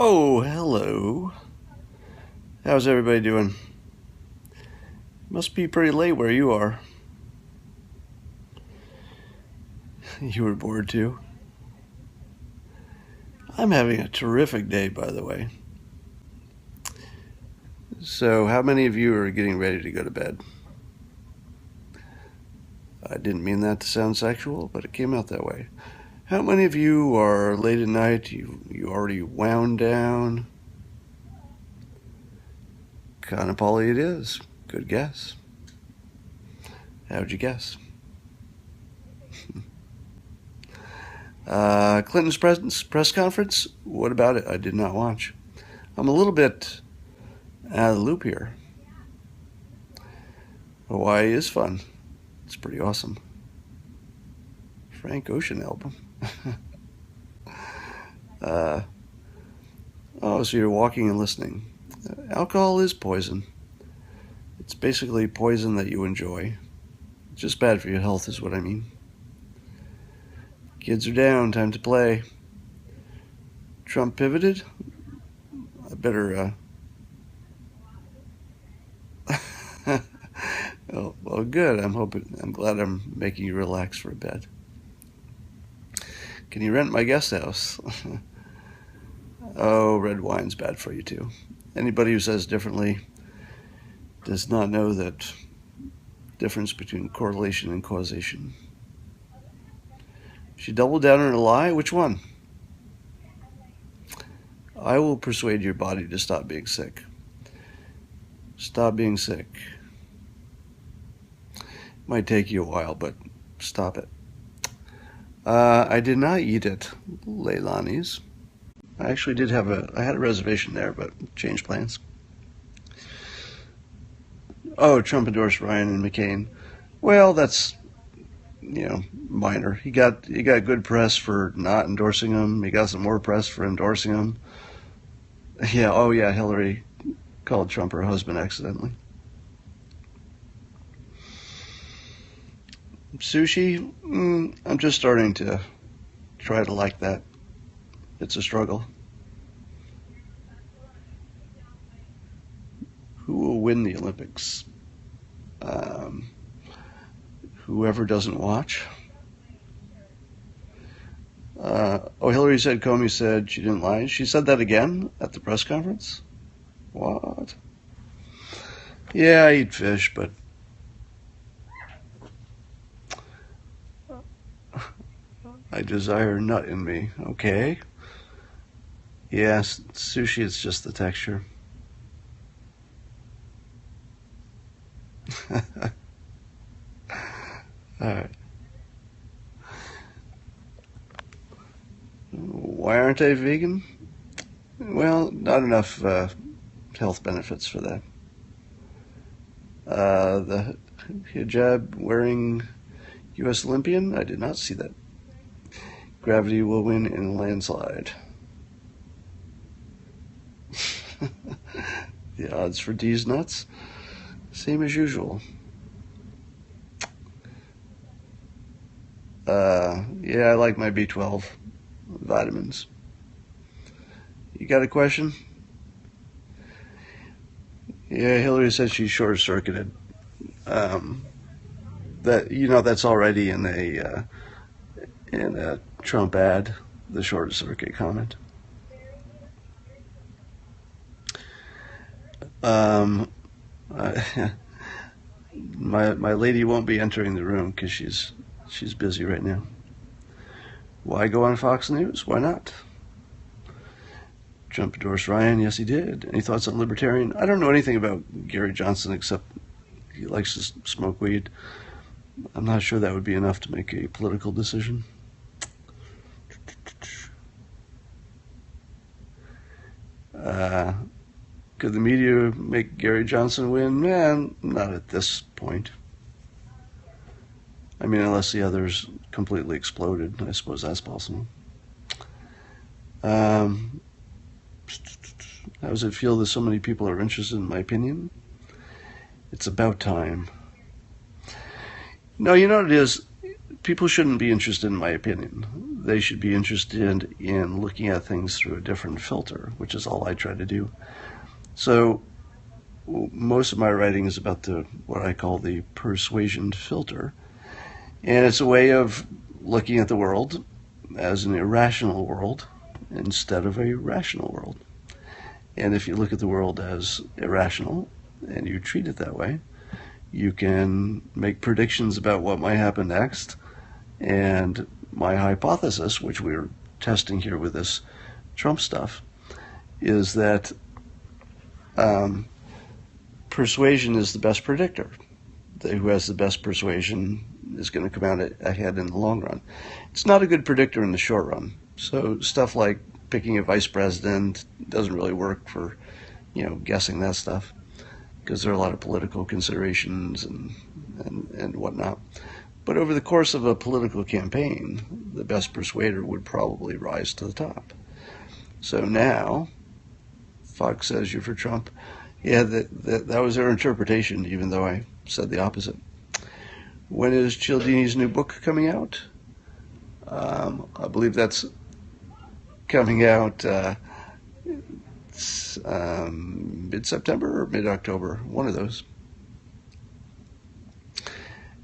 Oh, hello. How's everybody doing? Must be pretty late where you are. You were bored too? I'm having a terrific day, by the way. So, how many of you are getting ready to go to bed? I didn't mean that to sound sexual, but it came out that way. How many of you are late at night? You already wound down? Kind of Polly it is. Good guess. How'd you guess? Clinton's press conference? What about it? I did not watch. I'm a little bit out of the loop here. Hawaii is fun. It's pretty awesome. Frank Ocean album. So you're walking and listening. Alcohol is poison. It's basically poison that you enjoy. It's just bad for your health is what I mean. Kids are down, time to play. Trump pivoted? I better, oh, well, good. I'm glad I'm making you relax for a bed. Can you rent my guest house? Oh, red wine's bad for you too. Anybody who says differently does not know that difference between correlation and causation. She doubled down on a lie? Which one? I will persuade your body to stop being sick. Stop being sick. Might take you a while, but stop it. I did not eat at Leilani's. I actually did I had a reservation there, but changed plans. Oh, Trump endorsed Ryan and McCain. Well, that's, minor. He got good press for not endorsing him. He got some more press for endorsing him. Yeah, oh yeah, Hillary called Trump her husband accidentally. Sushi? I'm just starting to try to like that. It's a struggle. Who will win the Olympics? Whoever doesn't watch. Hillary said Comey said she didn't lie. She said that again at the press conference? What? Yeah, I eat fish, but I desire nut in me. Okay. Yes, sushi is just the texture. All right. Why aren't I vegan? Well, not enough health benefits for that. The hijab wearing U.S. Olympian? I did not see that. Gravity will win in a landslide. The odds for D's nuts? Same as usual. Yeah, I like my B12 vitamins. You got a question? Yeah, Hillary said she short-circuited. That's already in a Trump ad, the short-circuit comment. My lady won't be entering the room because she's busy right now. Why go on Fox News? Why not? Trump endorsed Ryan. Yes, he did. Any thoughts on libertarian? I don't know anything about Gary Johnson except he likes to smoke weed. I'm not sure that would be enough to make a political decision. Could the media make Gary Johnson win? Not at this point. I mean, unless the others completely exploded. I suppose that's possible. How does it feel that so many people are interested in my opinion? It's about time. No, you know what it is? people shouldn't be interested in my opinion. They should be interested in looking at things through a different filter, which is all I try to do. So most of my writing is about what I call the persuasion filter. And it's a way of looking at the world as an irrational world instead of a rational world. And if you look at the world as irrational and you treat it that way, you can make predictions about what might happen next. And my hypothesis, which we're testing here with this Trump stuff, is that persuasion is the best predictor. Who has the best persuasion is going to come out ahead in the long run. It's not a good predictor in the short run. So stuff like picking a vice president doesn't really work for, guessing that stuff, because there are a lot of political considerations and whatnot. But over the course of a political campaign, the best persuader would probably rise to the top. So now, Fox says you're for Trump. Yeah, that was their interpretation, even though I said the opposite. When is Cialdini's new book coming out? I believe that's coming out mid-September or mid-October, one of those.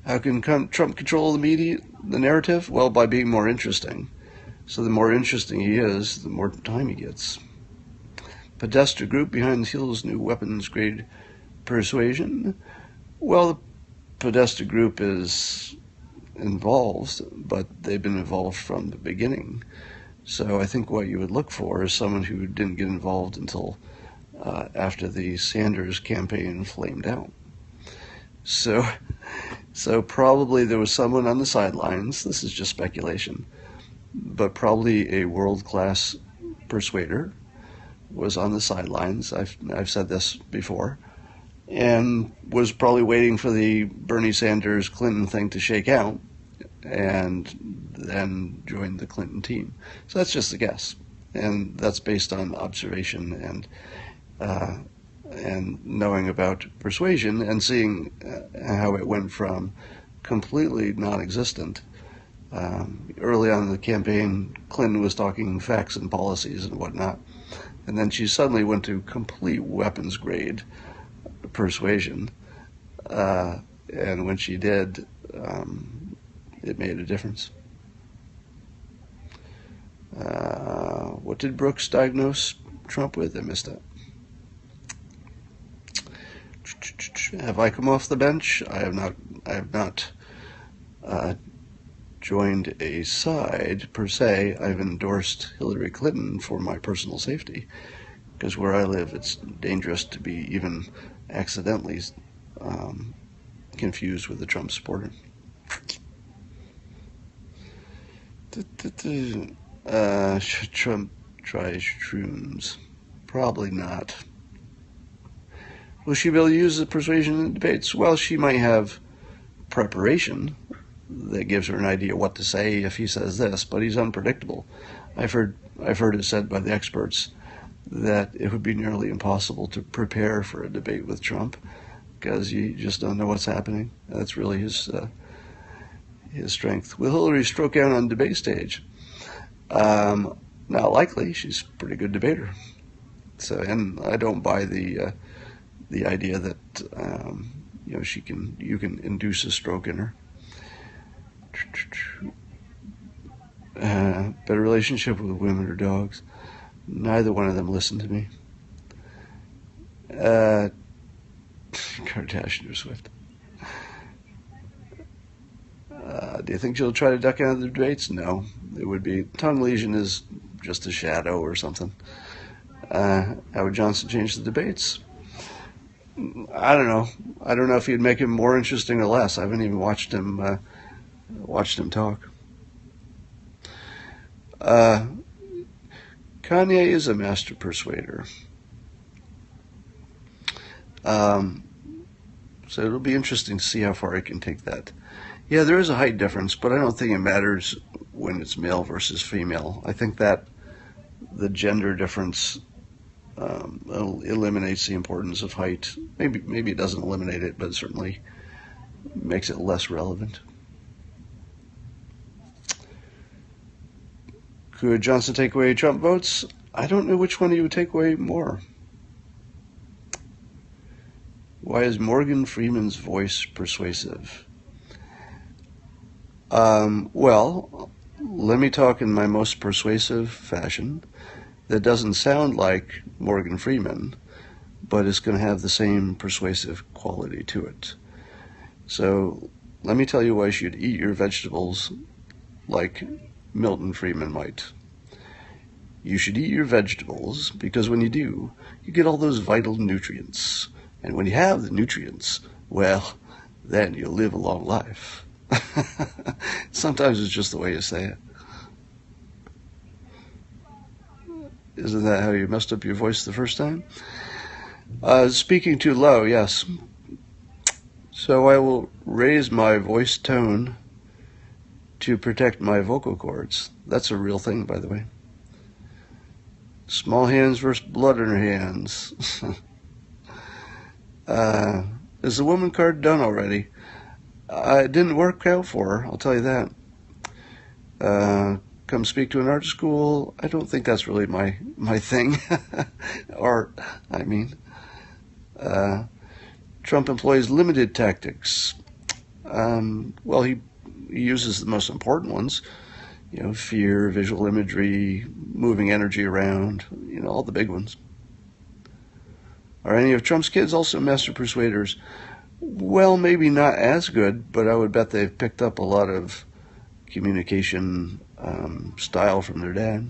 How can Trump control the media, the narrative? Well, by being more interesting. So the more interesting he is, the more time he gets. Podesta Group behind the heels new weapons-grade persuasion. Well, the Podesta Group is involved, but they've been involved from the beginning. So I think what you would look for is someone who didn't get involved until after the Sanders campaign flamed out. So probably there was someone on the sidelines. This is just speculation, but probably a world-class persuader was on the sidelines. I've said this before, and was probably waiting for the Bernie Sanders Clinton thing to shake out, and then joined the Clinton team. So that's just a guess, and that's based on observation and knowing about persuasion and seeing how it went from completely non-existent. Early on in the campaign, Clinton was talking facts and policies and whatnot, and then she suddenly went to complete weapons-grade persuasion, and when she did, it made a difference. What did Brooks diagnose Trump with? I missed that. Have I come off the bench? I have not joined a side per se. I've endorsed Hillary Clinton for my personal safety, because where I live, it's dangerous to be even accidentally confused with a Trump supporter. Should Trump try shrooms? Probably not. Will she be able to use the persuasion in debates? Well, she might have preparation that gives her an idea what to say if he says this, but he's unpredictable. I've heard it said by the experts that it would be nearly impossible to prepare for a debate with Trump, because you just don't know what's happening. That's really his strength. Will Hillary stroke out on the debate stage? Not likely. She's a pretty good debater. So, and I don't buy the idea that you can induce a stroke in her. Better relationship with women or dogs? Neither one of them listen to me. Kardashian or Swift? Do you think she'll try to duck out of the debates? No. It would be tongue lesion is just a shadow or something. How would Johnson change the debates? I don't know. I don't know if he'd make him more interesting or less. I haven't even watched him talk. Kanye is a master persuader. So it'll be interesting to see how far he can take that. Yeah, there is a height difference, but I don't think it matters when it's male versus female. I think that the gender difference eliminates the importance of height. Maybe it doesn't eliminate it, but it certainly makes it less relevant. Could Johnson take away Trump votes? I don't know which one he would take away more. Why is Morgan Freeman's voice persuasive? Well, let me talk in my most persuasive fashion that doesn't sound like Morgan Freeman, but it's going to have the same persuasive quality to it. So let me tell you why you should eat your vegetables like Milton Friedman might. You should eat your vegetables because when you do, you get all those vital nutrients. And when you have the nutrients, well, then you'll live a long life. Sometimes it's just the way you say it. Isn't that how you messed up your voice the first time? Speaking too low, yes. So I will raise my voice tone to protect my vocal cords. That's a real thing, by the way. Small hands versus blood in her hands. Is the woman card done already? It didn't work out for her, I'll tell you that. Come speak to an art school. I don't think that's really my thing. Art, I mean. Trump employs limited tactics. Well, he uses the most important ones. You know, fear, visual imagery, moving energy around, you know, all the big ones. Are any of Trump's kids also master persuaders? Well, maybe not as good, but I would bet they've picked up a lot of communication style from their dad.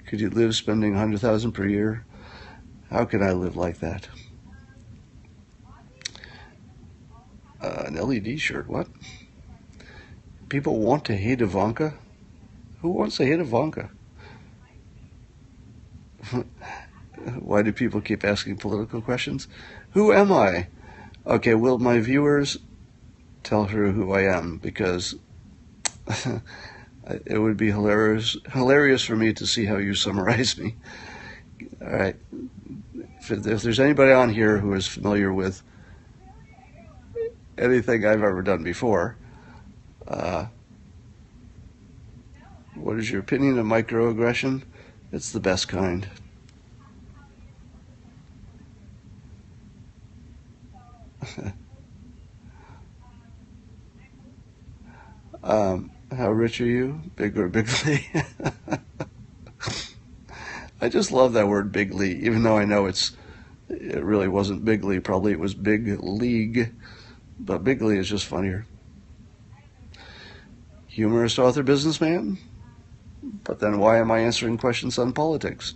Could you live spending $100,000 per year? How can I live like that? An LED shirt, what? People want to hate Ivanka? Who wants to hate Ivanka? Why do people keep asking political questions? Who am I? Okay, will my viewers tell her who I am? Because it would be hilarious for me to see how you summarize me. All right. If there's anybody on here who is familiar with anything I've ever done before, what is your opinion of microaggression? It's the best kind. How rich are you? Big or bigly? I just love that word bigly, even though I know it really wasn't bigly. Probably it was big league, but bigly is just funnier. Humorist, author, businessman? But then why am I answering questions on politics?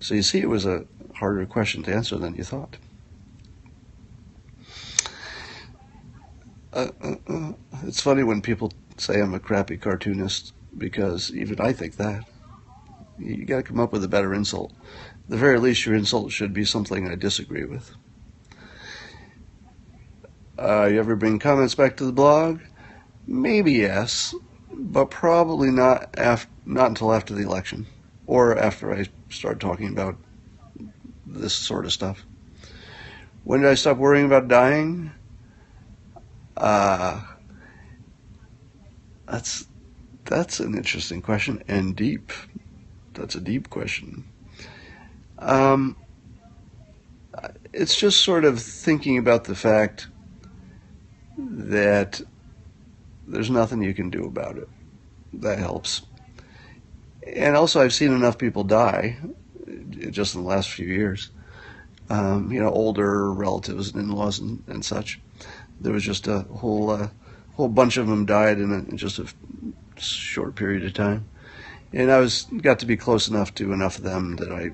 So you see, it was a harder question to answer than you thought. It's funny when people say I'm a crappy cartoonist, because even I think that. You got to come up with a better insult. At the very least, your insult should be something I disagree with. You ever bring comments back to the blog? Maybe yes, but probably not until after the election, or after I start talking about this sort of stuff. When did I stop worrying about dying? That's an interesting question, and deep. That's a deep question. It's just sort of thinking about the fact that there's nothing you can do about it. That helps. And also, I've seen enough people die just in the last few years. Older relatives and in-laws and such. There was just a whole bunch of them died in just a short period of time. And I got to be close enough to enough of them that I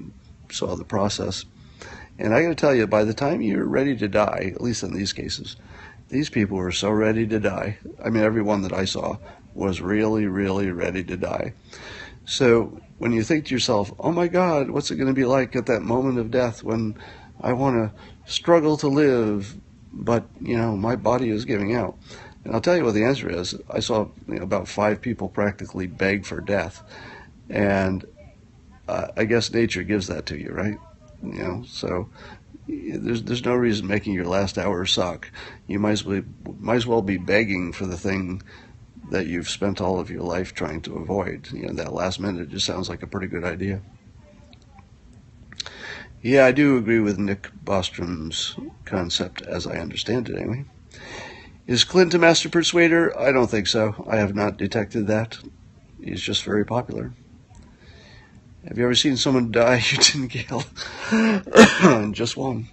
saw the process. And I got to tell you, by the time you're ready to die, at least in these cases, these people were so ready to die. I mean, everyone that I saw was really, really ready to die. So when you think to yourself, oh my God, what's it going to be like at that moment of death when I want to struggle to live, but, my body is giving out? And I'll tell you what the answer is. I saw about 5 people practically beg for death. And I guess nature gives that to you, right? So There's no reason making your last hour suck. You might as well be begging for the thing that you've spent all of your life trying to avoid. That last minute just sounds like a pretty good idea. Yeah, I do agree with Nick Bostrom's concept, as I understand it anyway. Is Clint a master persuader? I don't think so. I have not detected that. He's just very popular. Have you ever seen someone die you didn't kill? Just one.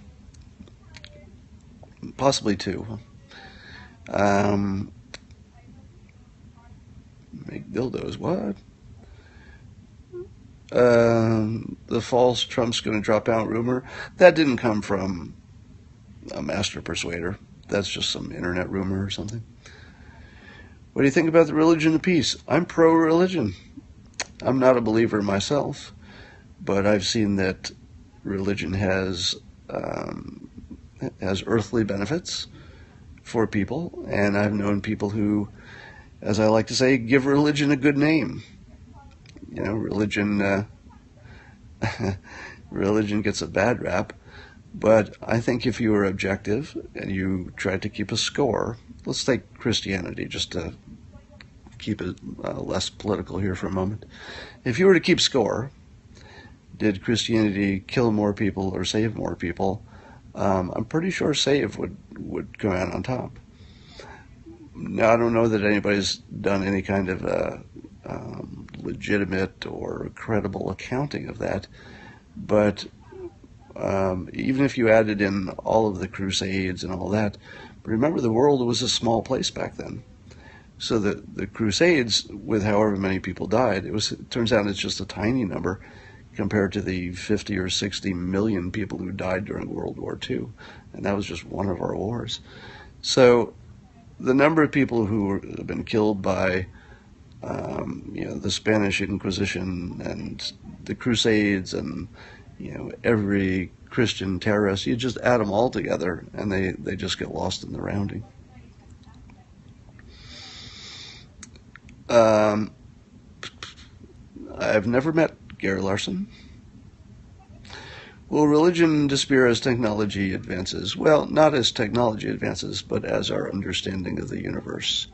Possibly two. Make dildos. What? The false Trump's going to drop out rumor. That didn't come from a master persuader. That's just some internet rumor or something. What do you think about the religion of peace? I'm pro-religion. I'm not a believer myself, but I've seen that religion has earthly benefits for people, and I've known people who, as I like to say, give religion a good name. Religion religion gets a bad rap, but I think if you were objective and you tried to keep a score, let's take Christianity just to keep it less political here for a moment. If you were to keep score, did Christianity kill more people or save more people? I'm pretty sure save would come out on top. Now, I don't know that anybody's done any kind of legitimate or credible accounting of that, but even if you added in all of the Crusades and all that, remember the world was a small place back then. So the Crusades, with however many people died, it turns out it's just a tiny number compared to the 50 or 60 million people who died during World War II, and that was just one of our wars. So the number of people who have been killed by the Spanish Inquisition and the Crusades and every Christian terrorist, you just add them all together and they just get lost in the rounding. I've never met Gary Larson. Will religion disappear as technology advances? Well, not as technology advances, but as our understanding of the universe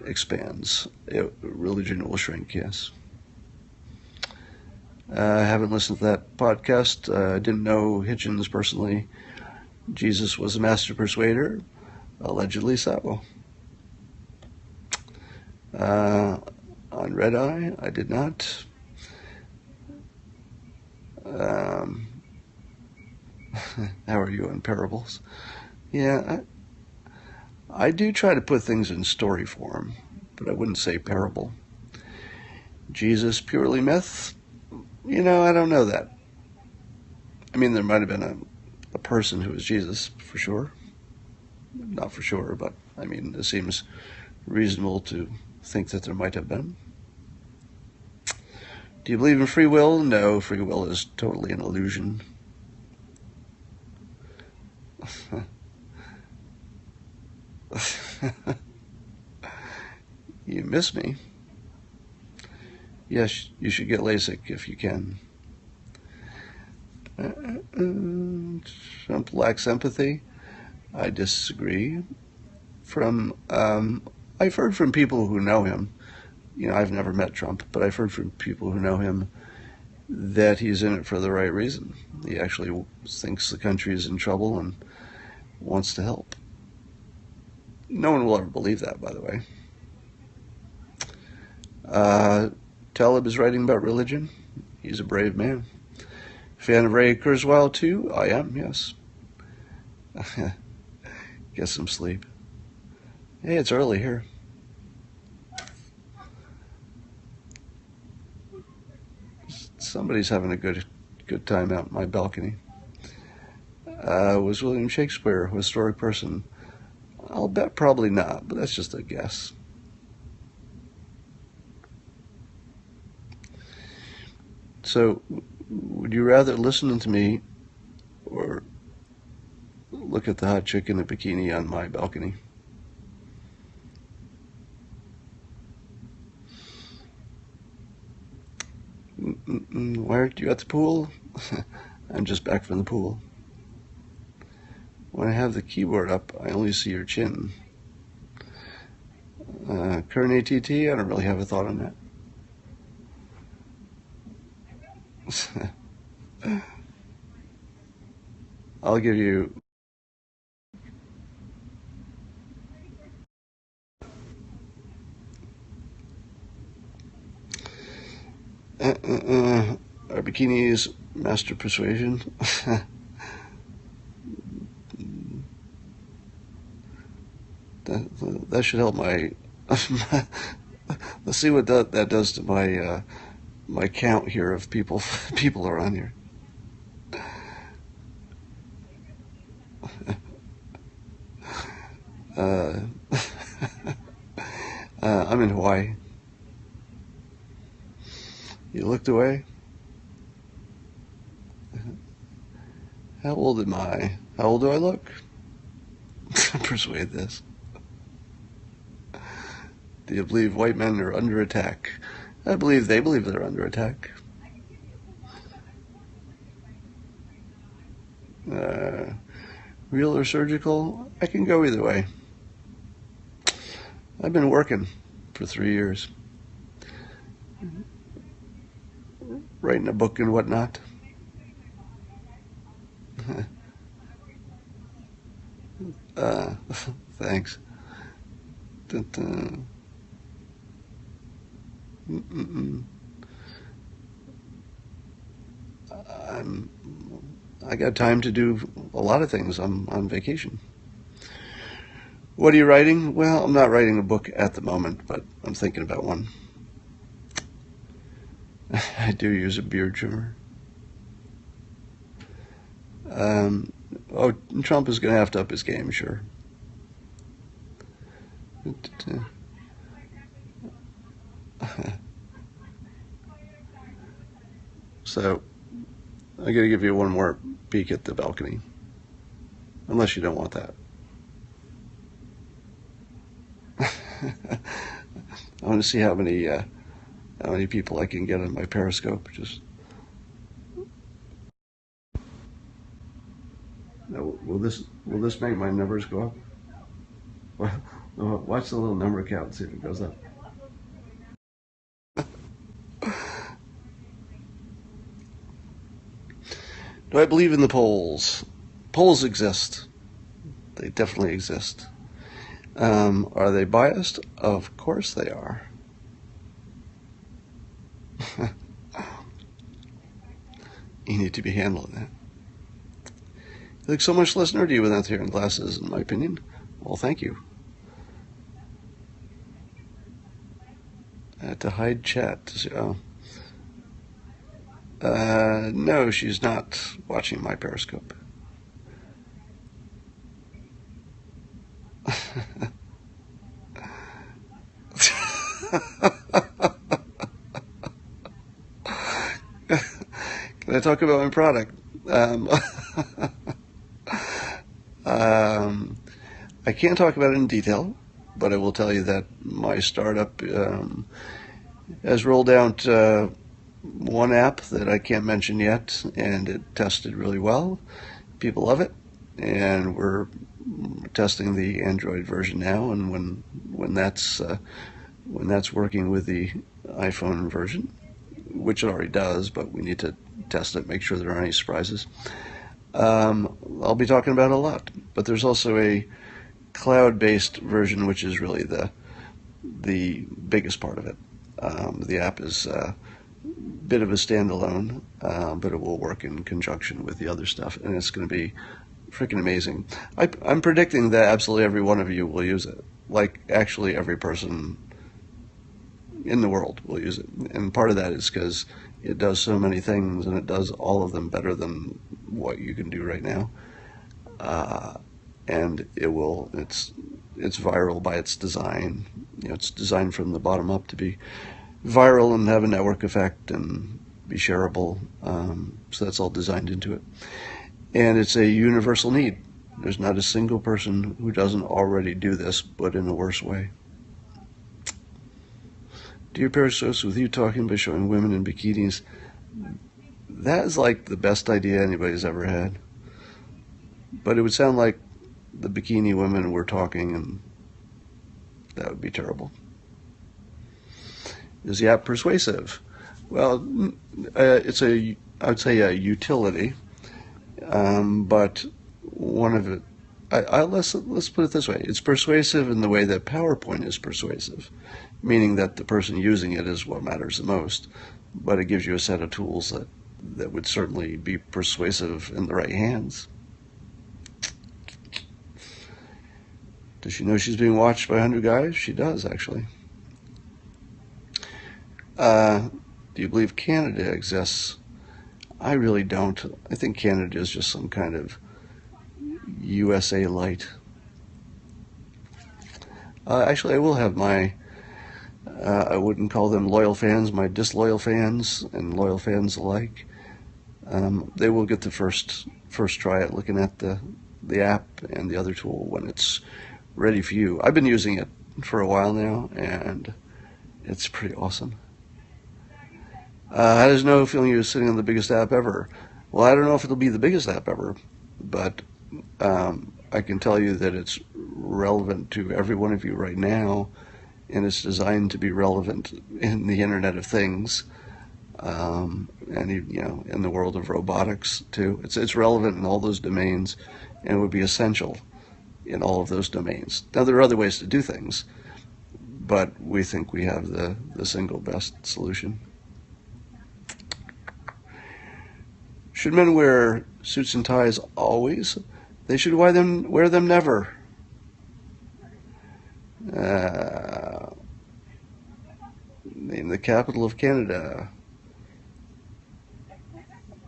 expands. Religion will shrink, yes. I haven't listened to that podcast. I didn't know Hitchens personally. Jesus was a master persuader. Allegedly so. On Red Eye, I did not. How are you on parables? Yeah, I do try to put things in story form, but I wouldn't say parable. Jesus, purely myth? I don't know that. I mean, there might have been a person who was Jesus, for sure. Not for sure, but I mean, it seems reasonable to think that there might have been. Do you believe in free will? No, free will is totally an illusion. You miss me. Yes, you should get LASIK if you can. Trump lacks empathy. I disagree. I've heard from people who know him. I've never met Trump, but I've heard from people who know him that he's in it for the right reason. He actually thinks the country is in trouble and wants to help. No one will ever believe that, by the way. Taleb is writing about religion. He's a brave man. Fan of Ray Kurzweil, too? I am, yes. Get some sleep. Hey, it's early here. Somebody's having a good time out in my balcony. Was William Shakespeare a historic person? I'll bet probably not, but that's just a guess. So, would you rather listen to me or look at the hot chick in a bikini on my balcony? Why aren't you at the pool? I'm just back from the pool. When I have the keyboard up, I only see your chin. Current ATT, I don't really have a thought on that. I'll give you our bikinis master persuasion. that should help my. Let's see what that does to my my count here of people are on here. Uh, I'm in Hawaii. You looked away. How old am I? How old do I look? Persuade this. Do you believe white men are under attack? I believe they believe they're under attack. Real or surgical? I can go either way. I've been working for 3 years, writing a book and whatnot. Thanks. I'm, I got time to do a lot of things. I'm on vacation. What are you writing? Well, I'm not writing a book at the moment, but I'm thinking about one. I do use a beard trimmer. Oh, Trump is going to have to up his game, sure. So, I got to give you one more peek at the balcony, unless you don't want that. I want to see how many people I can get on my Periscope. Just will this make my numbers go up? Watch the little number count and see if it goes up. Do I believe in the polls? Polls exist. They definitely exist. Are they biased? Of course they are. You need to be handling that. You look so much less nerdy without hearing glasses, in my opinion. Well, thank you. I had to hide chat to see. Oh. No, she's not watching my Periscope. Can I talk about my product? I can't talk about it in detail, but I will tell you that my startup has rolled out one app that I can't mention yet, and it tested really well. People love it, and we're testing the Android version now. And when that's working with the iPhone version, which it already does, but we need to test it, make sure there aren't any surprises. I'll be talking about it a lot. But there's also a cloud-based version, which is really the biggest part of it. The app is a bit of a standalone, but it will work in conjunction with the other stuff, and it's going to be freaking amazing. I'm predicting that absolutely every one of you will use it. Like, actually every person in the world will use it. And part of that is because it does so many things, and it does all of them better than what you can do right now. And it's viral by its design. You know, it's designed from the bottom up to be viral and have a network effect and be shareable. So that's all designed into it. And it's a universal need. There's not a single person who doesn't already do this, but in a worse way. Dear Periscopes, with you talking about showing women in bikinis, that is like the best idea anybody's ever had. But it would sound like the bikini women were talking, and that would be terrible. Is the app persuasive? Well, I would say a utility, but one of it, let's put it this way: it's persuasive in the way that PowerPoint is persuasive, meaning that the person using it is what matters the most. But it gives you a set of tools that would certainly be persuasive in the right hands. Does she know she's being watched by 100 guys? She does, actually. Do you believe Canada exists? I really don't. I think Canada is just some kind of USA light. Actually, I will have my, I wouldn't call them loyal fans, my disloyal fans and loyal fans alike. They will get the first try at looking at the app and the other tool when it's ready for you. I've been using it for a while now, and it's pretty awesome. How does know feeling you're sitting on the biggest app ever? Well, I don't know if it'll be the biggest app ever, but I can tell you that it's relevant to every one of you right now, and it's designed to be relevant in the Internet of Things, and in the world of robotics too. It's relevant in all those domains, and it would be essential in all of those domains. Now, there are other ways to do things, but we think we have the single best solution. Should men wear suits and ties always? They should wear them never. Name the capital of Canada.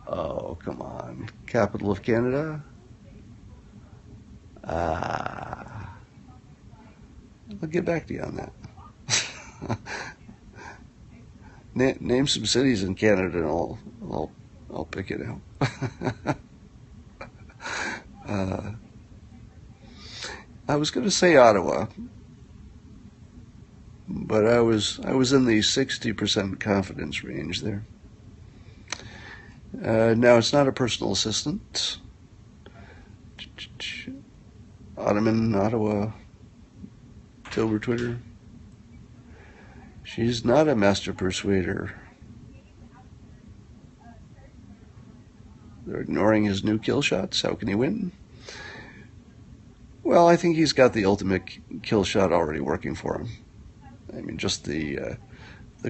Oh, come on. Capital of Canada? I'll get back to you on that. Name some cities in Canada, and I'll pick it out. I was going to say Ottawa, but I was in the 60% confidence range there. Now, it's not a personal assistant. Ottoman, Ottawa, Tilbur Twitter. She's not a master persuader. They're ignoring his new kill shots. How can he win? Well, I think he's got the ultimate kill shot already working for him. I mean, just the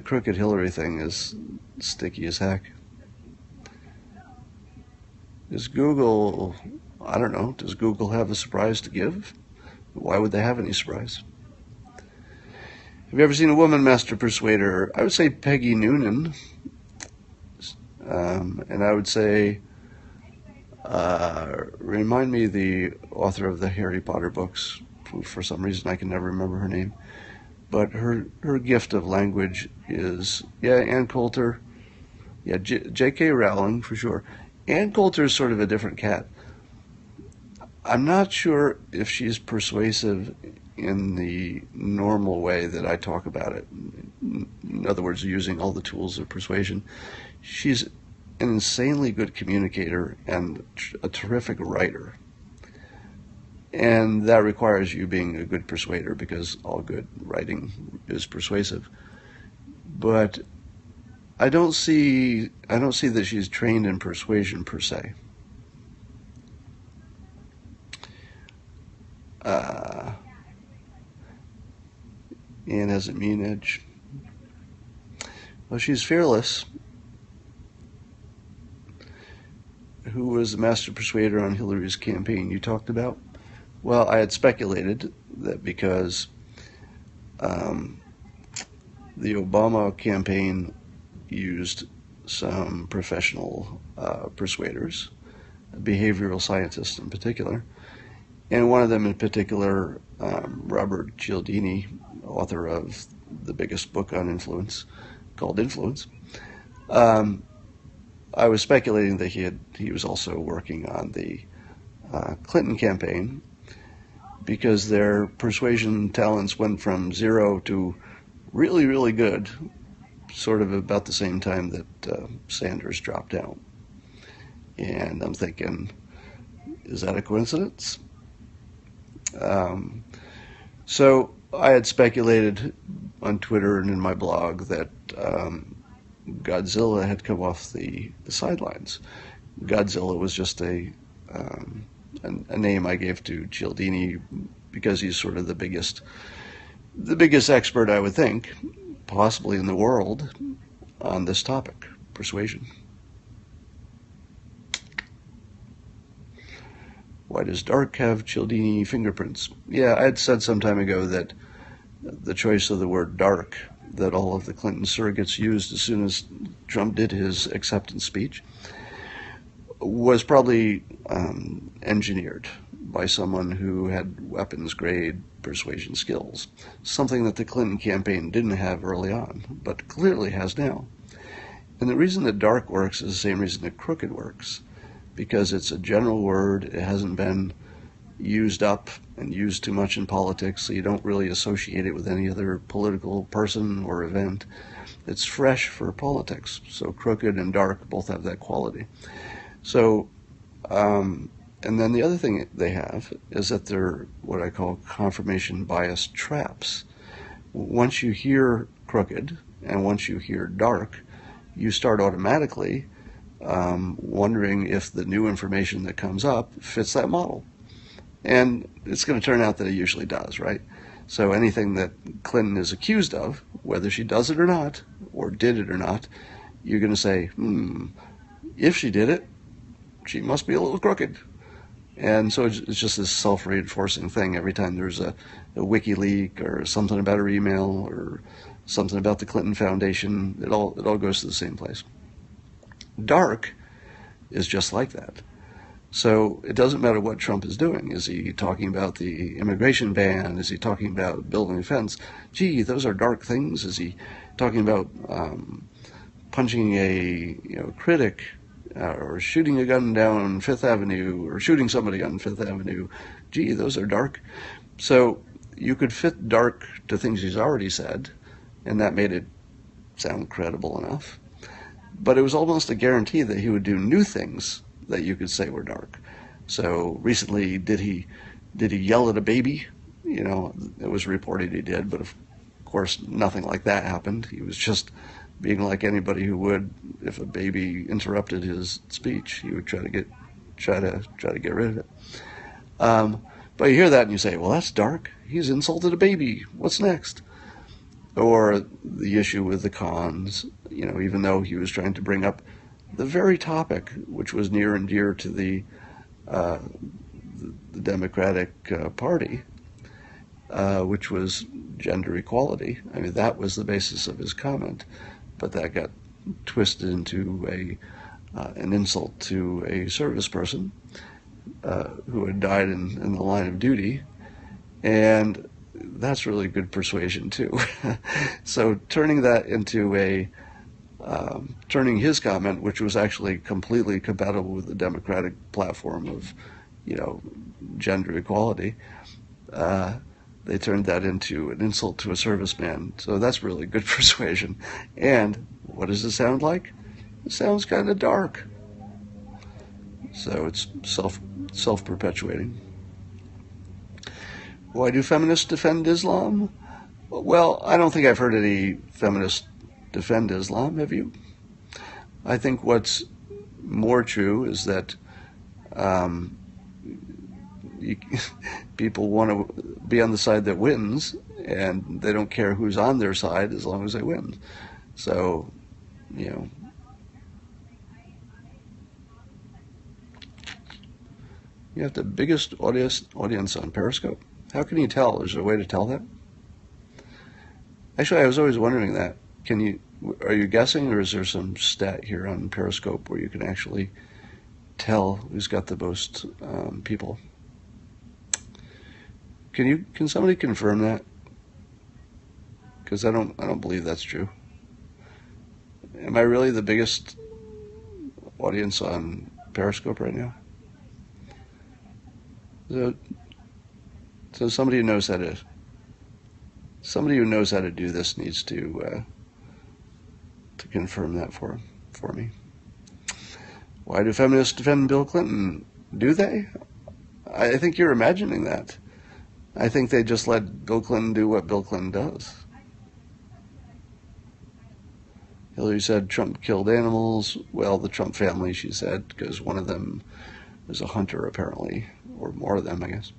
crooked Hillary thing is sticky as heck. Does Google, I don't know, does Google have a surprise to give? Why would they have any surprise? Have you ever seen a woman master persuader? I would say Peggy Noonan. And I would say, remind me the author of the Harry Potter books. For some reason, I can never remember her name. But her gift of language is, Ann Coulter. J.K. Rowling, for sure. Ann Coulter is sort of a different cat. I'm not sure if she's persuasive in the normal way that I talk about it. In other words, using all the tools of persuasion. She's an insanely good communicator and a terrific writer. And that requires you being a good persuader, because all good writing is persuasive. But I don't see that she's trained in persuasion per se. Anne has a mean edge. Well, she's fearless. Who was the master persuader on Hillary's campaign you talked about? Well, I had speculated that because the Obama campaign used some professional persuaders, behavioral scientists in particular, and one of them in particular, Robert Cialdini, author of the biggest book on influence, called Influence. I was speculating that he was also working on the Clinton campaign, because their persuasion talents went from 0 to really, really good, sort of about the same time that Sanders dropped out. And I'm thinking, is that a coincidence? Um, so I had speculated on Twitter and in my blog that Godzilla had come off the sidelines. Godzilla was just um, a name I gave to Cialdini because he's sort of the biggest expert, I would think, possibly in the world, on this topic, persuasion. Why does Dark have Cialdini fingerprints? Yeah, I had said some time ago that the choice of the word dark that all of the Clinton surrogates used as soon as Trump did his acceptance speech was probably engineered by someone who had weapons grade persuasion skills, something that the Clinton campaign didn't have early on, but clearly has now. And the reason that dark works is the same reason that crooked works, because it's a general word. It hasn't been used up and used too much in politics, so you don't really associate it with any other political person or event. It's fresh for politics, so crooked and dark both have that quality. So, and then the other thing they have is that they're what I call confirmation bias traps. Once you hear crooked and once you hear dark, you start automatically wondering if the new information that comes up fits that model. And it's going to turn out that it usually does, right? So anything that Clinton is accused of, whether she does it or not, or did it or not, you're going to say, if she did it, she must be a little crooked. And so it's just this self-reinforcing thing. Every time there's a wiki leak or something about her email or something about the Clinton Foundation, it all goes to the same place. Dark is just like that. So it doesn't matter what Trump is doing. Is he talking about the immigration ban? Is he talking about building a fence? Gee, those are dark things. Is he talking about punching a critic or shooting a gun down Fifth Avenue or shooting somebody on Fifth Avenue? Gee, those are dark. So you could fit dark to things he's already said, and that made it sound credible enough. But it was almost a guarantee that he would do new things that you could say were dark. So recently, did he yell at a baby? It was reported he did, but of course nothing like that happened. He was just being like anybody who would if a baby interrupted his speech. He would try to get rid of it. But you hear that and you say, well, that's dark. He's insulted a baby. What's next? Or the issue with the cons, even though he was trying to bring up the very topic which was near and dear to the Democratic Party, which was gender equality. I mean, that was the basis of his comment, but that got twisted into an insult to a service person who had died in the line of duty, and that's really good persuasion too. So turning that into turning his comment, which was actually completely compatible with the Democratic platform of, gender equality, they turned that into an insult to a serviceman. So that's really good persuasion. And what does it sound like? It sounds kind of dark. So it's self-perpetuating. Why do feminists defend Islam? Well, I don't think I've heard any feminists defend Islam. Have you? I think what's more true is that people want to be on the side that wins, and they don't care who's on their side as long as they win. So, you have the biggest audience on Periscope. How can you tell? Is there a way to tell that? Actually, I was always wondering that. Are you guessing, or is there some stat here on Periscope where you can actually tell who's got the most people? Can somebody confirm that? Because I don't believe that's true. Am I really the biggest audience on Periscope right now? So somebody who knows how to do this needs to confirm that for me. Why do feminists defend Bill Clinton? Do they? I think you're imagining that. I think they just let Bill Clinton do what Bill Clinton does. Hillary said Trump killed animals. Well, the Trump family, she said, because one of them is a hunter, apparently, or more of them, I guess.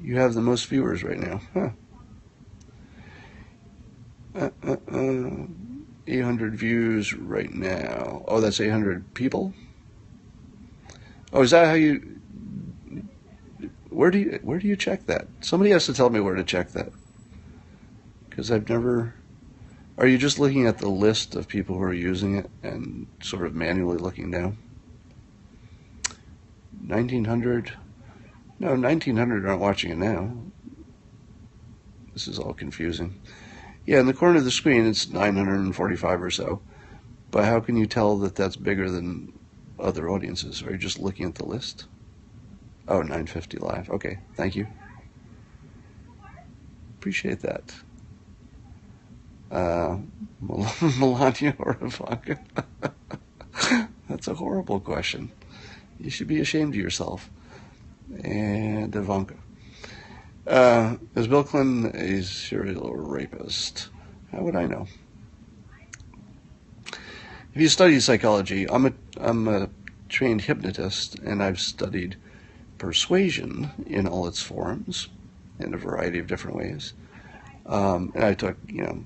You have the most viewers right now. Huh. 800 views right now. Oh, that's 800 people? Oh, is that how you... Where do you check that? Somebody has to tell me where to check that. Because I've never... Are you just looking at the list of people who are using it and sort of manually looking down? 1,900? No, 1,900 aren't watching it now. This is all confusing. Yeah, in the corner of the screen, it's 945 or so. But how can you tell that that's bigger than other audiences? Are you just looking at the list? Oh, 950 live. Okay, thank you. Appreciate that. Melania or Ivanka? That's a horrible question. You should be ashamed of yourself. And Ivanka. Is Bill Clinton a serial rapist? How would I know? If you study psychology, I'm a trained hypnotist, and I've studied persuasion in all its forms, in a variety of different ways. And I took, a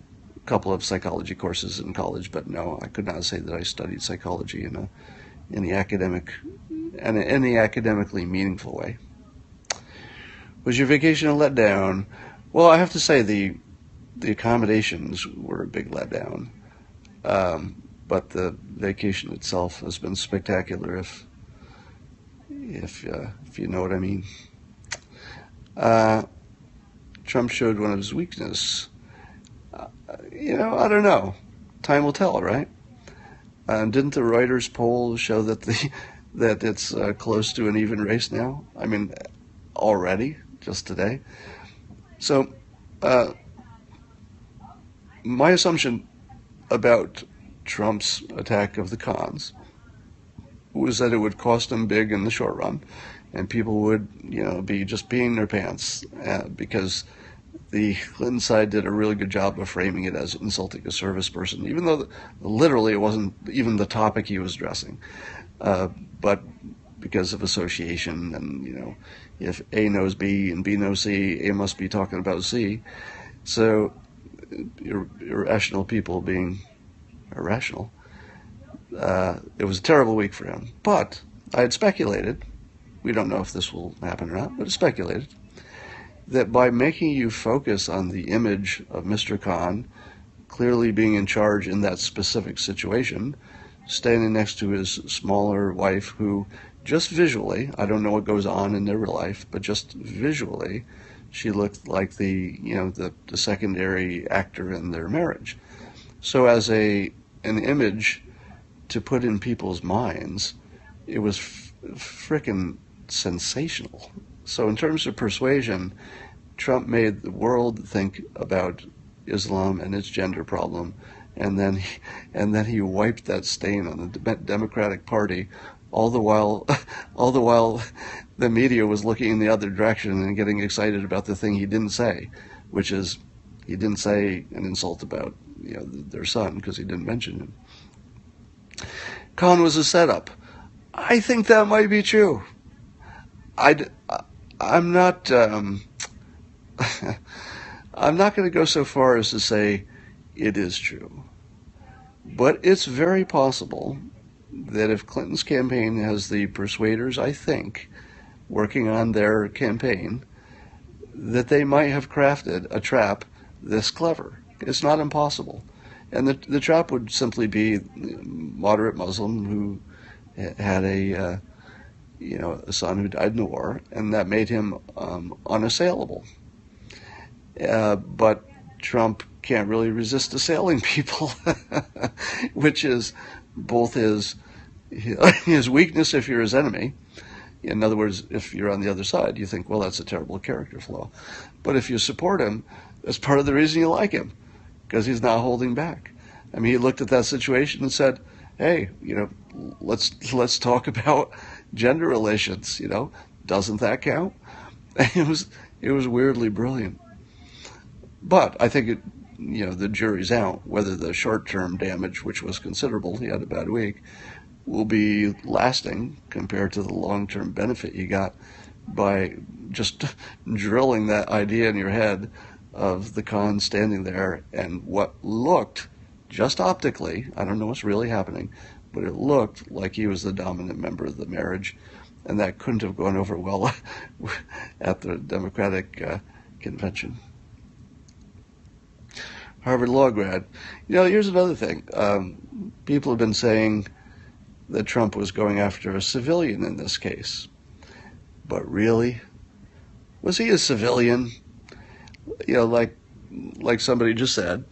couple of psychology courses in college, but no, I could not say that I studied psychology in the academically meaningful way. Was your vacation a letdown? Well, I have to say the accommodations were a big letdown, but the vacation itself has been spectacular. If you know what I mean. Trump showed one of his weaknesses. I don't know. Time will tell, right? Didn't the Reuters poll show that it's close to an even race now? I mean, already, just today. So, my assumption about Trump's attack of the cons was that it would cost him big in the short run, and people would, be just peeing their pants because the Clinton side did a really good job of framing it as insulting a service person, even though literally it wasn't even the topic he was addressing. But because of association, and if A knows B and B knows C, A must be talking about C. So irrational people being irrational. It was a terrible week for him. But I had speculated, we don't know if this will happen or not, but I speculated, that by making you focus on the image of Mr. Khan clearly being in charge in that specific situation, standing next to his smaller wife who just visually, I don't know what goes on in their real life, but just visually, she looked like the secondary actor in their marriage. So as an image to put in people's minds, it was frickin' sensational. So in terms of persuasion, Trump made the world think about Islam and its gender problem, and then he wiped that stain on the Democratic Party, all the while the media was looking in the other direction and getting excited about the thing he didn't say, which is he didn't say an insult about their son because he didn't mention him. Khan was a setup. I think that might be true. I'm not I'm not going to go so far as to say it is true, but it's very possible that if Clinton's campaign has the persuaders, I think, working on their campaign, that they might have crafted a trap this clever. It's not impossible. And the trap would simply be moderate Muslim who had a son who died in the war, and that made him unassailable. But Trump can't really resist assailing people, which is both his weakness if you're his enemy. In other words, if you're on the other side, you think, well, that's a terrible character flaw. But if you support him, that's part of the reason you like him, because he's not holding back. I mean, he looked at that situation and said, hey, let's talk about gender relations, doesn't that count? And It was weirdly brilliant. But I think the jury's out whether the short-term damage, which was considerable, he had a bad week, will be lasting compared to the long-term benefit you got by just drilling that idea in your head of the Khan standing there and what looked, just optically, I don't know what's really happening, but it looked like he was the dominant member of the marriage, and that couldn't have gone over well at the Democratic convention. Harvard Law grad. Here's another thing. People have been saying that Trump was going after a civilian in this case. But really? Was he a civilian? Like somebody just said,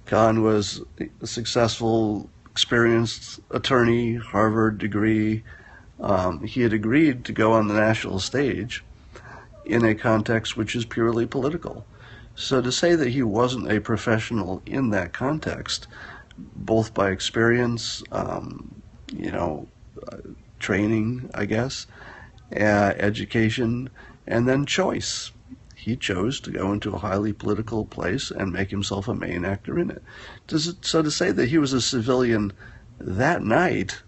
Khan was a successful, experienced attorney, Harvard degree. He had agreed to go on the national stage in a context which is purely political. So to say that he wasn't a professional in that context, both by experience, training, I guess, education, and then choice. He chose to go into a highly political place and make himself a main actor in it. So to say that he was a civilian that night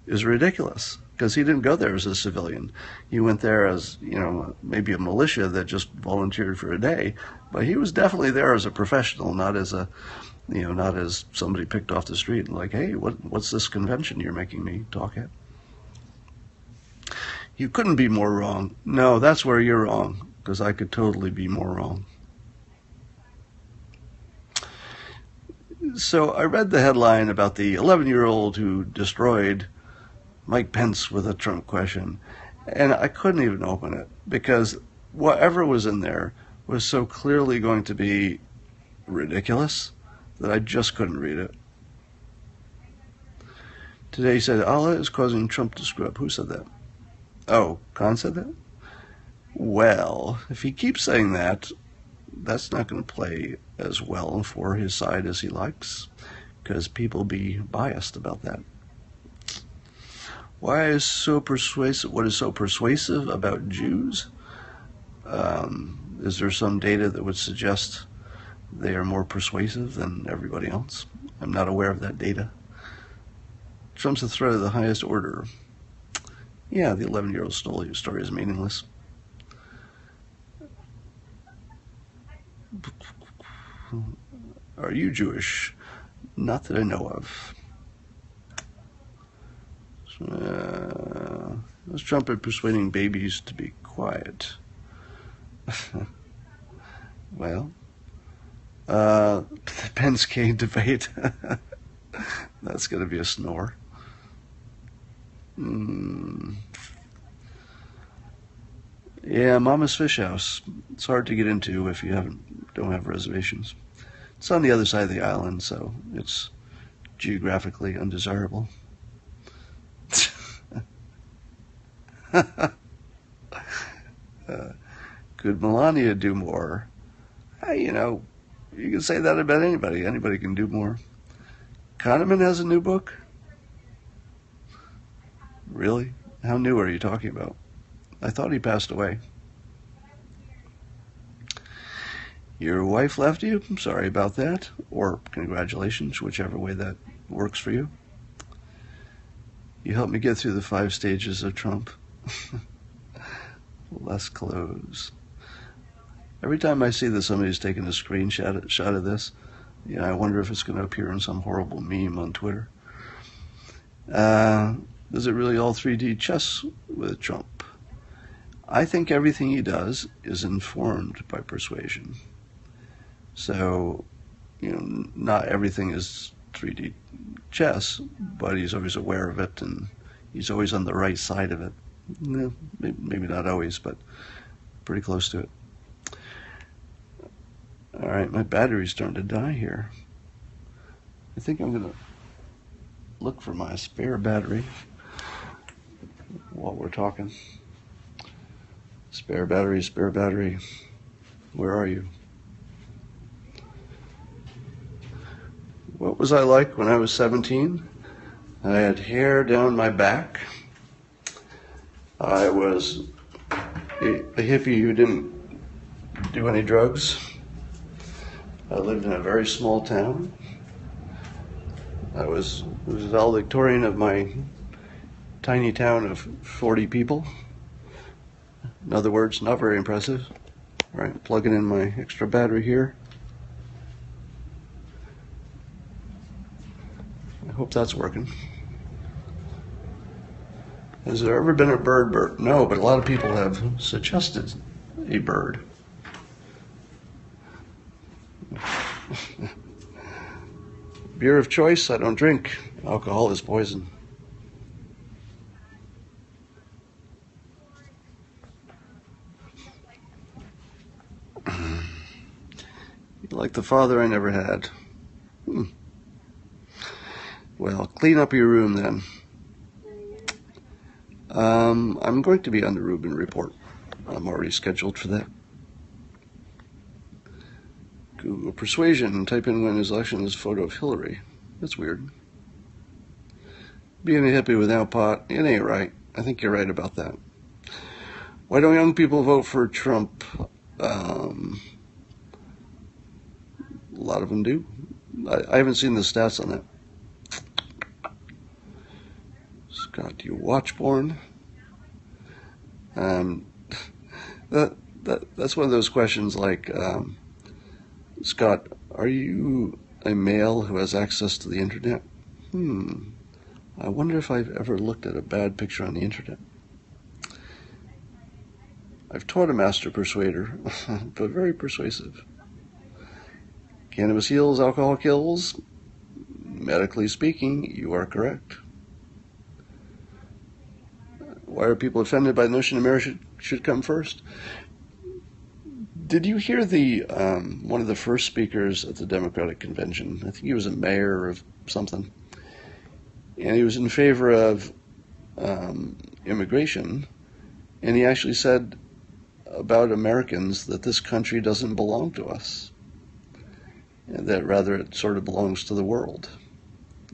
is ridiculous, because he didn't go there as a civilian. He went there as, maybe a militia that just volunteered for a day, but he was definitely there as a professional, not as not as somebody picked off the street and like, hey, what's this convention you're making me talk at? You couldn't be more wrong. No, that's where you're wrong, because I could totally be more wrong. So I read the headline about the 11-year-old who destroyed Mike Pence with a Trump question, and I couldn't even open it, because whatever was in there was so clearly going to be ridiculous that I just couldn't read it. Today he said, Allah is causing Trump to screw up. Who said that? Oh, Khan said that? Well, if he keeps saying that, that's not going to play as well for his side as he likes, because people be biased about that. Why is so persuasive? What is so persuasive about Jews? Is there some data that would suggest they are more persuasive than everybody else? I'm not aware of that data. Trump's a threat of the highest order. Yeah, the 11-year-old story is meaningless. Are you Jewish? Not that I know of. Was Trump persuading babies to be quiet? Well, the Pence-Kane debate. That's going to be a snore. Yeah, Mama's Fish House. It's hard to get into if you don't have reservations. It's on the other side of the island, so it's geographically undesirable. Could Melania do more? You can say that about anybody. Anybody can do more. Kahneman has a new book? Really? How new are you talking about? I thought he passed away. Your wife left you? I'm sorry about that. Or congratulations, whichever way that works for you. You helped me get through the 5 stages of Trump. Less clothes. Every time I see that somebody's taking a screenshot of this, I wonder if it's going to appear in some horrible meme on Twitter. Is it really all 3D chess with Trump? I think everything he does is informed by persuasion. So, not everything is 3D chess, but he's always aware of it, and he's always on the right side of it. Maybe not always, but pretty close to it. All right, my battery's starting to die here. I think I'm going to look for my spare battery while we're talking. Spare battery, spare battery. Where are you? What was I like when I was 17? I had hair down my back. I was a hippie who didn't do any drugs. I lived in a very small town. I was valedictorian of my tiny town of 40 people. In other words, not very impressive. All right, plugging in my extra battery here. I hope that's working. Has there ever been a bird? No, but a lot of people have suggested a bird. Beer of choice, I don't drink. Alcohol is poison. Like the father I never had. Well, clean up your room then. I'm going to be on the Rubin Report. I'm already scheduled for that. Google persuasion. Type in when his election is photo of Hillary. That's weird. Being a hippie without pot, it ain't right. I think you're right about that. Why don't young people vote for Trump? A lot of them do. I haven't seen the stats on that. Scott, do you watch porn? That's one of those questions like, Scott, are you a male who has access to the internet? I wonder if I've ever looked at a bad picture on the internet. I've taught a master persuader, but very persuasive. Cannabis heals, alcohol kills. Medically speaking, you are correct. Why are people offended by the notion America should come first? Did you hear the one of the first speakers at the Democratic Convention? I think he was a mayor of something. And he was in favor of immigration. And he actually said about Americans that this country doesn't belong to us. And that rather it sort of belongs to the world,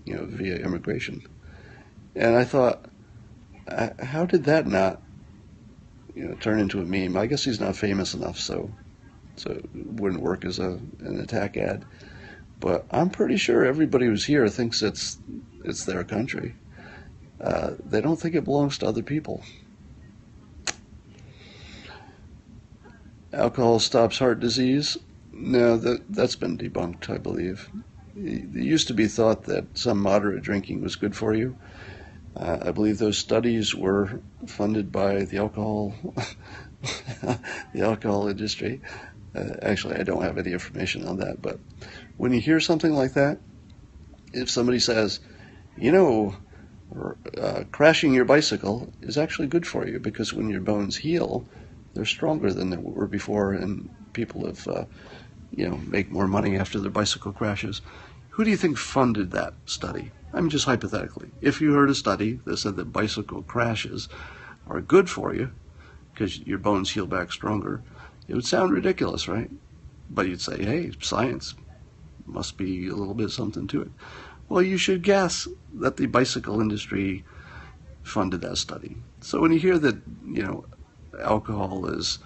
via immigration. And I thought, how did that not, turn into a meme? I guess he's not famous enough, so it wouldn't work as an attack ad. But I'm pretty sure everybody who's here thinks it's their country. They don't think it belongs to other people. Alcohol stops heart disease. No, that's been debunked, I believe. It used to be thought that some moderate drinking was good for you. I believe those studies were funded by the alcohol industry. Actually, I don't have any information on that, but when you hear something like that, if somebody says, crashing your bicycle is actually good for you because when your bones heal, they're stronger than they were before, and people have, make more money after their bicycle crashes. Who do you think funded that study? I mean, just hypothetically. If you heard a study that said that bicycle crashes are good for you because your bones heal back stronger, it would sound ridiculous, right? But you'd say, hey, science must be a little bit something to it. Well, you should guess that the bicycle industry funded that study. So when you hear that, alcohol is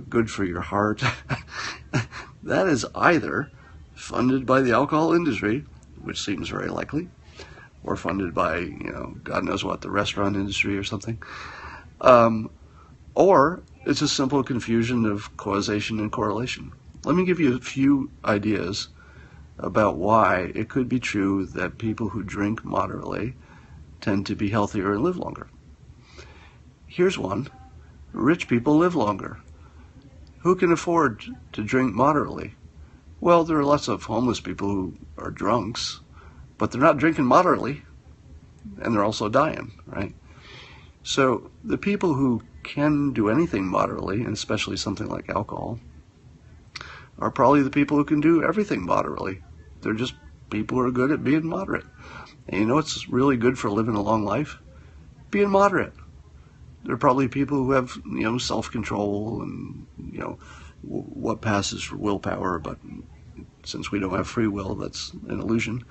good for your heart, that is either funded by the alcohol industry, which seems very likely, or funded by, God knows what, the restaurant industry or something. Or it's a simple confusion of causation and correlation. Let me give you a few ideas about why it could be true that people who drink moderately tend to be healthier and live longer. Here's one. Rich people live longer. Who can afford to drink moderately? Well, there are lots of homeless people who are drunks, but they're not drinking moderately, and they're also dying, right? So the people who can do anything moderately, and especially something like alcohol, are probably the people who can do everything moderately. They're just people who are good at being moderate. And you know what's really good for living a long life? Being moderate. They're probably people who have, self-control and, what passes for willpower, but since we don't have free will, that's an illusion.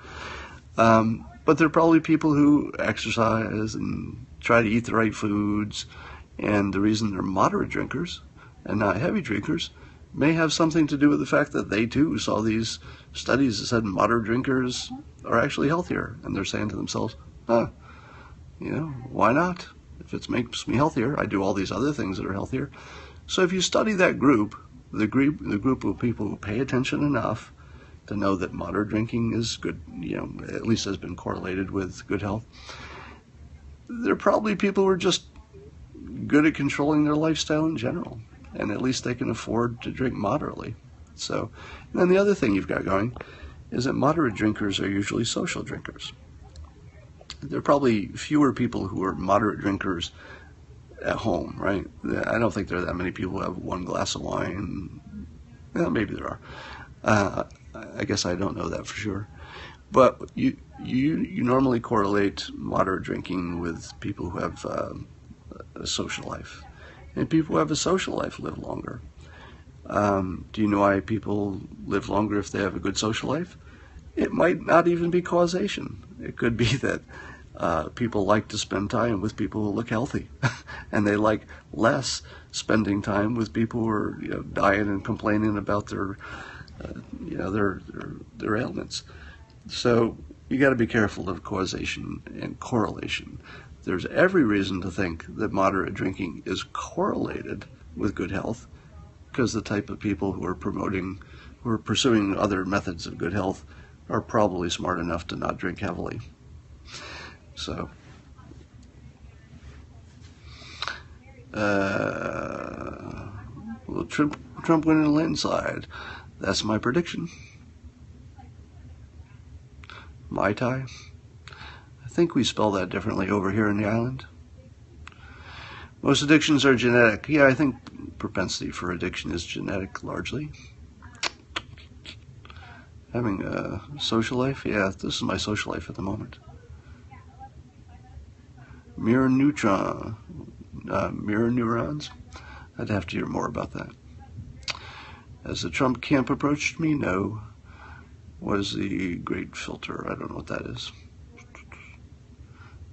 But they're probably people who exercise and try to eat the right foods, and the reason they're moderate drinkers and not heavy drinkers may have something to do with the fact that they too saw these studies that said moderate drinkers are actually healthier, and they're saying to themselves, why not? If it makes me healthier, I do all these other things that are healthier. So if you study that group, the group of people who pay attention enough to know that moderate drinking is good, at least has been correlated with good health, they're probably people who are just good at controlling their lifestyle in general, and at least they can afford to drink moderately. So, and then the other thing you've got going is that moderate drinkers are usually social drinkers. There are probably fewer people who are moderate drinkers at home, right? I don't think there are that many people who have one glass of wine. Well, maybe there are. I guess I don't know that for sure. But you normally correlate moderate drinking with people who have a social life. And people who have a social life live longer. Do you know why people live longer if they have a good social life? It might not even be causation. It could be that people like to spend time with people who look healthy, and they like less spending time with people who are dying and complaining about their ailments. So you got to be careful of causation and correlation. There's every reason to think that moderate drinking is correlated with good health, because the type of people who are pursuing other methods of good health are probably smart enough to not drink heavily. So, will Trump win in a landslide? That's my prediction. Mai Tai? I think we spell that differently over here in the island. Most addictions are genetic. Yeah, I think propensity for addiction is genetic largely. Having a social life? Yeah, this is my social life at the moment. Mirror neurons? I'd have to hear more about that. As the Trump camp approached me, no. Was the great filter? I don't know what that is.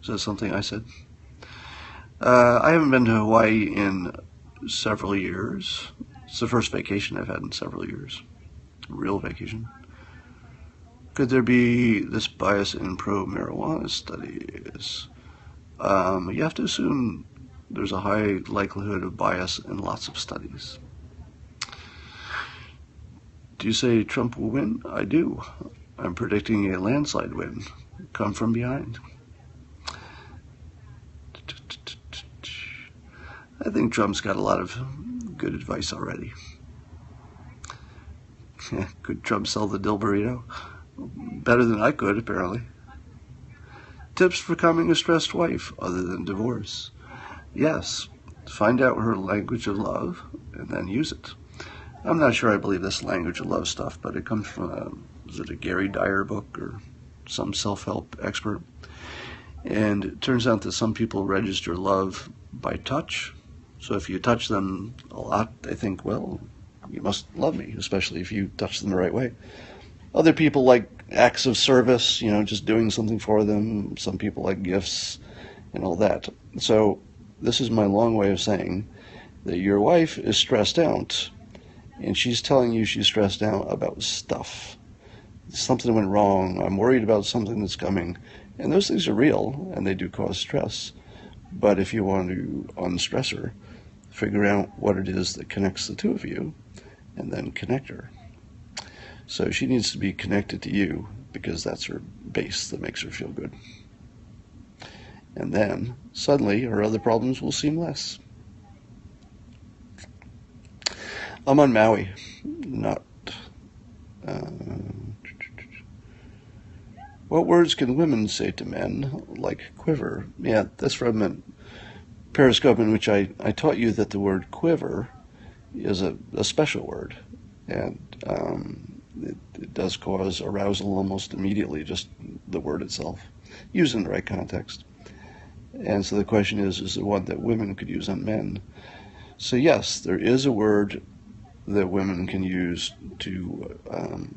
Is that something I said? I haven't been to Hawaii in several years. It's the first vacation I've had in several years. A real vacation. Could there be this bias in pro-marijuana studies? You have to assume there's a high likelihood of bias in lots of studies. Do you say Trump will win? I do. I'm predicting a landslide win. Come from behind. I think Trump's got a lot of good advice already. Could Trump sell the dill burrito? Better than I could, apparently. Tips for becoming a stressed wife, other than divorce. Yes, find out her language of love, and then use it. I'm not sure I believe this language of love stuff, but it comes from, is it a Gary Dyer book or some self-help expert? And it turns out that some people register love by touch. So if you touch them a lot, they think, well, you must love me, especially if you touch them the right way. Other people like acts of service, just doing something for them. Some people like gifts and all that. So this is my long way of saying that your wife is stressed out, and she's telling you she's stressed out about stuff. Something went wrong. I'm worried about something that's coming. And those things are real, and they do cause stress. But if you want to unstress her, figure out what it is that connects the two of you, and then connect her. So she needs to be connected to you, because that's her base that makes her feel good. And then, suddenly, her other problems will seem less. I'm on Maui, not... What words can women say to men, like quiver? Yeah, that's from a Periscope in which I taught you that the word quiver is a special word, and it does cause arousal almost immediately, just the word itself, used in the right context. And so the question is there one that women could use on men? So yes, there is a word that women can use to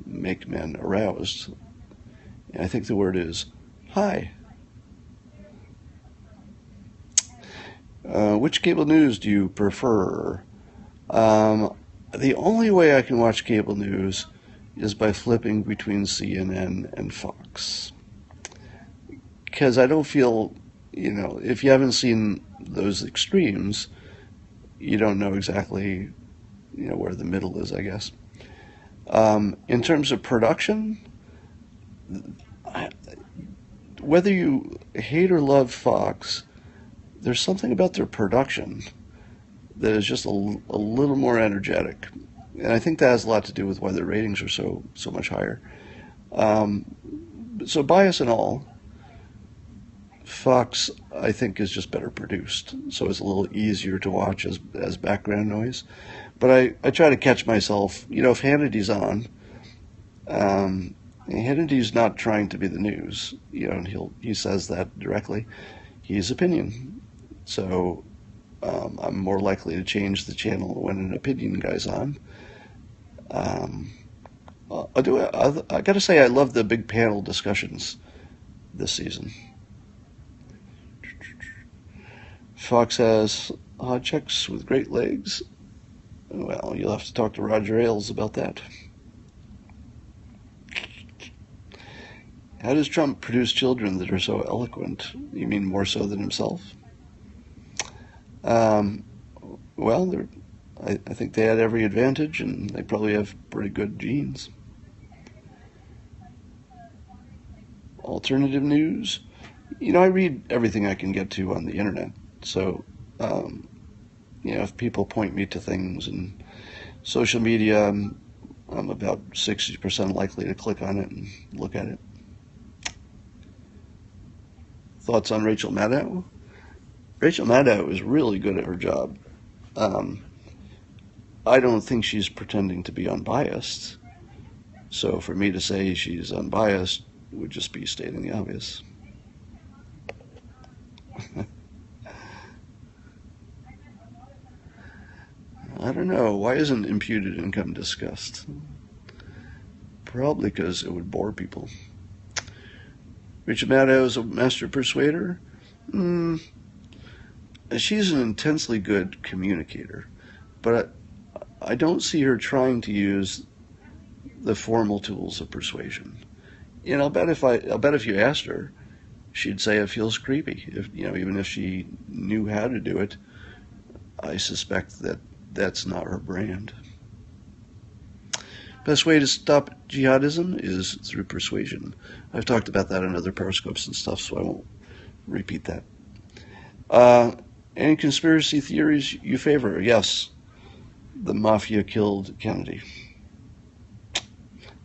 make men aroused. And I think the word is hi. Which cable news do you prefer? Um, the only way I can watch cable news is by flipping between CNN and Fox. Because I don't feel, if you haven't seen those extremes, you don't know exactly, where the middle is, I guess. In terms of production, I, whether you hate or love Fox, there's something about their production that is just a little more energetic, and I think that has a lot to do with why their ratings are so much higher. Um, so bias and all, Fox I think is just better produced, so it's a little easier to watch as background noise. But I try to catch myself, if Hannity's on, um, Hannity's not trying to be the news, and he says that directly. He's opinion, so I'm more likely to change the channel when an opinion guy's on. Um, I got to say, I love the big panel discussions this season. Fox has hot chicks with great legs. Well, you'll have to talk to Roger Ailes about that. How does Trump produce children that are so eloquent? You mean more so than himself? Um, well, I think they had every advantage, and they probably have pretty good genes. Alternative news. I read everything I can get to on the internet. So, um, if people point me to things and social media, I'm about 60% likely to click on it and look at it. Thoughts on Rachel Maddow? Rachel Maddow is really good at her job. Um, I don't think she's pretending to be unbiased. So for me to say she's unbiased would just be stating the obvious. I don't know. Why isn't imputed income discussed? Probably because it would bore people. Rachel Maddow is a master persuader. Mm, she's an intensely good communicator, but I don't see her trying to use the formal tools of persuasion. I'll bet if you asked her, she'd say it feels creepy. Even if she knew how to do it, I suspect that that's not her brand. Best way to stop jihadism is through persuasion. I've talked about that in other periscopes and stuff, so I won't repeat that. Uh, any conspiracy theories you favor? Yes, the mafia killed Kennedy.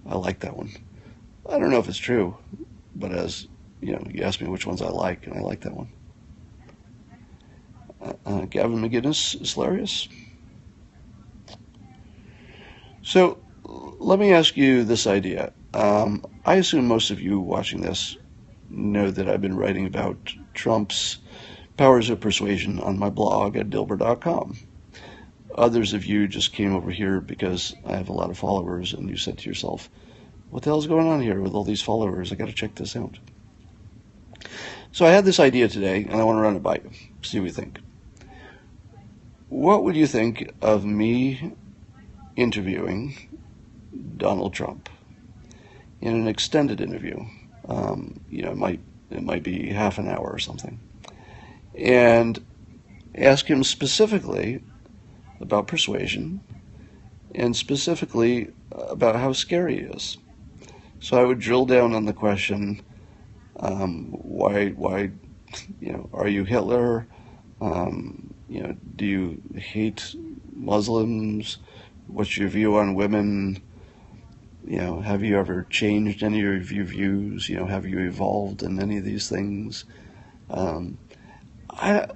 I like that one. I don't know if it's true, but as you asked me which ones I like, and I like that one. Gavin McInnes is hilarious. So let me ask you this idea. I assume most of you watching this know that I've been writing about Trump's powers of persuasion on my blog at Dilber.com. Others of you just came over here because I have a lot of followers, and you said to yourself, what the hell's going on here with all these followers? I got to check this out. So I had this idea today, and I want to run it by you, see what you think. What would you think of me interviewing Donald Trump in an extended interview? It might be half an hour or something, and ask him specifically about persuasion and specifically about how scary he is. So I would drill down on the question, why, are you Hitler? Do you hate Muslims? What's your view on women? Have you ever changed any of your views? Have you evolved in any of these things? I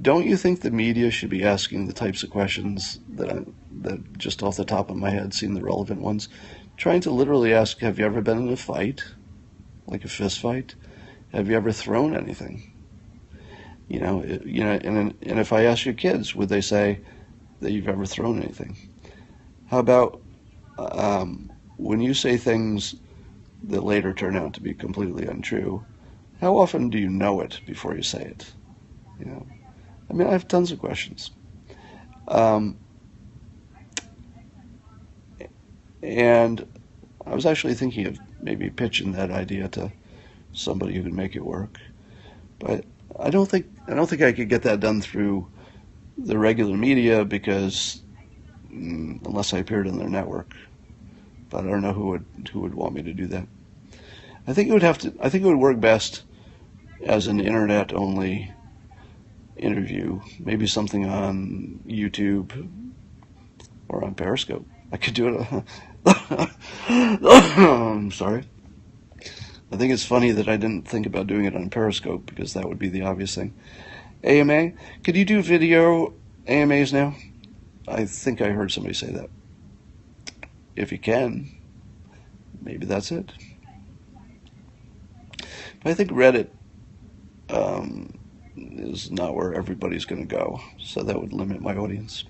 don't you think the media should be asking the types of questions that just off the top of my head seem the relevant ones? Trying to literally ask, have you ever been in a fight, like a fist fight? Have you ever thrown anything? And if I ask your kids, would they say that you've ever thrown anything? How about when you say things that later turn out to be completely untrue? How often do you know it before you say it? I have tons of questions. Um, and I was actually thinking of maybe pitching that idea to somebody who could make it work. But I don't think I could get that done through the regular media because unless I appeared on their network. But I don't know who would want me to do that. I think it would work best as an internet only interview, maybe something on YouTube or on Periscope. I could do it. I'm sorry. I think it's funny that I didn't think about doing it on Periscope because that would be the obvious thing. AMA? Could you do video AMAs now? I think I heard somebody say that. If you can, maybe that's it. But I think Reddit is not where everybody's going to go, so that would limit my audience.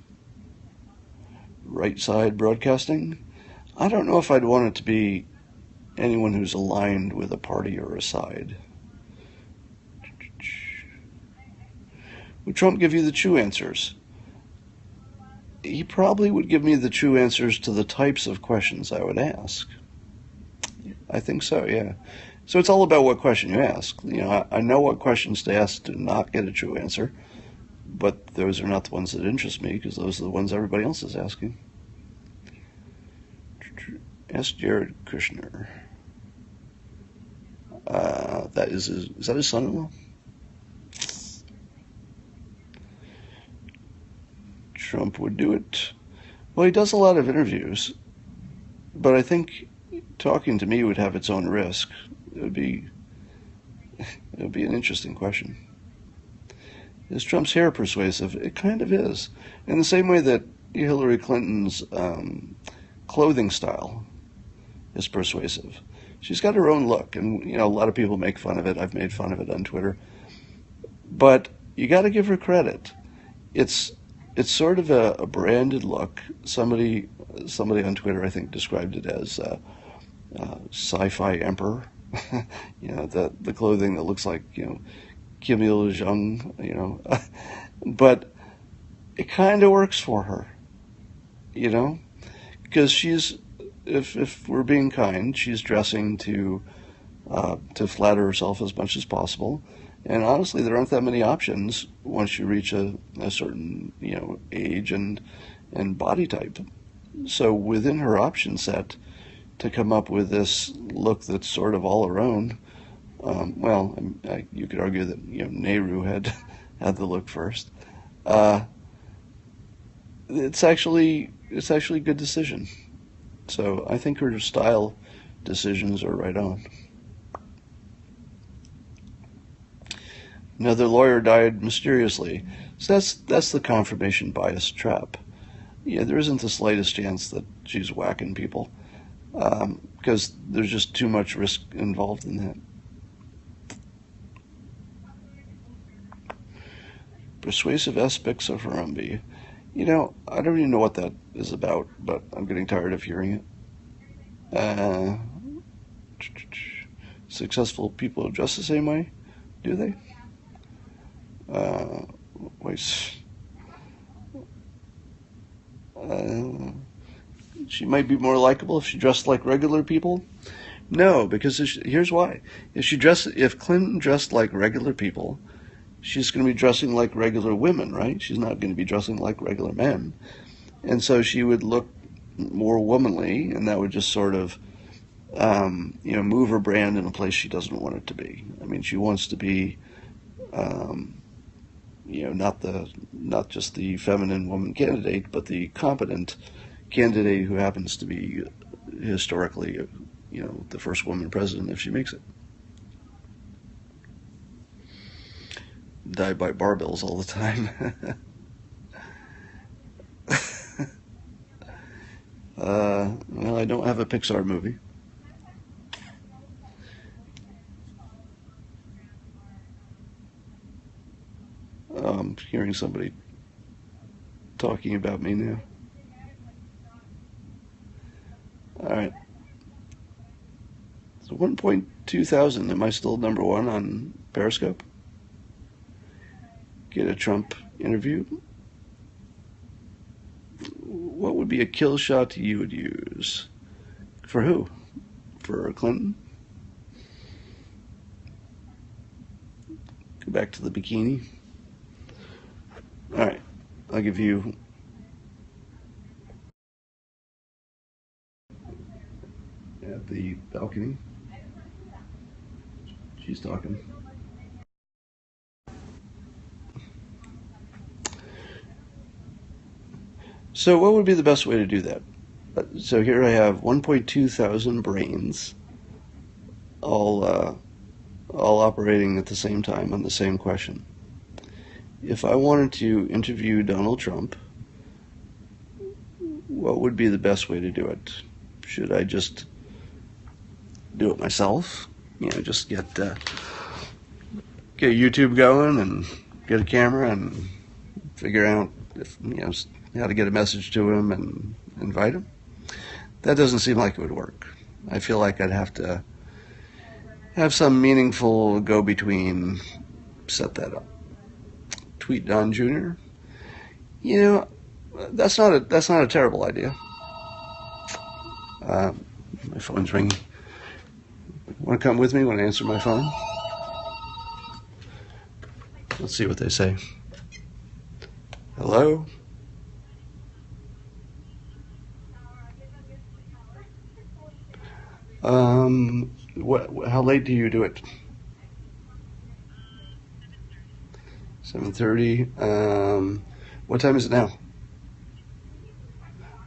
Right side broadcasting? I don't know if I'd want it to be anyone who's aligned with a party or a side. Would Trump give you the true answers? He probably would give me the true answers to the types of questions I would ask. I think so, yeah. So it's all about what question you ask. I know what questions to ask to not get a true answer, but those are not the ones that interest me because those are the ones everybody else is asking. Ask Jared Kushner. Is that his son-in-law? Trump would do it. Well, he does a lot of interviews, but I think talking to me would have its own risk. It would be an interesting question. Is Trump's hair persuasive? It kind of is, in the same way that Hillary Clinton's clothing style is persuasive. She's got her own look, and a lot of people make fun of it. I've made fun of it on Twitter, but you got to give her credit. It's sort of a branded look. Somebody on Twitter, I think, described it as sci-fi emperor. The clothing that looks like Kim Il Jong. But it kind of works for her, because she's, if we're being kind, she's dressing to flatter herself as much as possible. And honestly, there aren't that many options once you reach a certain age and body type. So within her option set, to come up with this look that's sort of all her own, you could argue that Nehru had the look first. It's actually a good decision. So I think her style decisions are right on. Another lawyer died mysteriously. So that's the confirmation bias trap. There isn't the slightest chance that she's whacking people, because there's just too much risk involved in that. Persuasive aspects of Harambe. I don't even know what that is about, but I'm getting tired of hearing it. Successful people dress the same way, do they? She might be more likable if she dressed like regular people. No, because here's why: if Clinton dressed like regular people, she's going to be dressing like regular women, right? She's not going to be dressing like regular men, and so she would look more womanly, and that would just sort of move her brand in a place she doesn't want it to be. I mean, she wants to be not just the feminine woman candidate, but the competent candidate who happens to be historically, the first woman president if she makes it. Die by barbells all the time. Well, I don't have a Pixar movie. I'm hearing somebody talking about me now. All right. So 1.2 thousand. Am I still number one on Periscope? Get a Trump interview. What would be a kill shot you would use? For who? For Clinton? Go back to the bikini. All right, I'll give you at the balcony. She's talking. So what would be the best way to do that? So here I have 1.2 thousand brains, all operating at the same time on the same question. If I wanted to interview Donald Trump, what would be the best way to do it? Should I just do it myself? Just get YouTube going and get a camera and figure out if, how to get a message to him and invite him? That doesn't seem like it would work. I feel like I'd have to have some meaningful go-between set that up. Tweet Don Jr. That's not a terrible idea. My phone's ringing. Want to come with me when I answer my phone? Let's see what they say. Hello? How late do you do it? 7:30. What time is it now?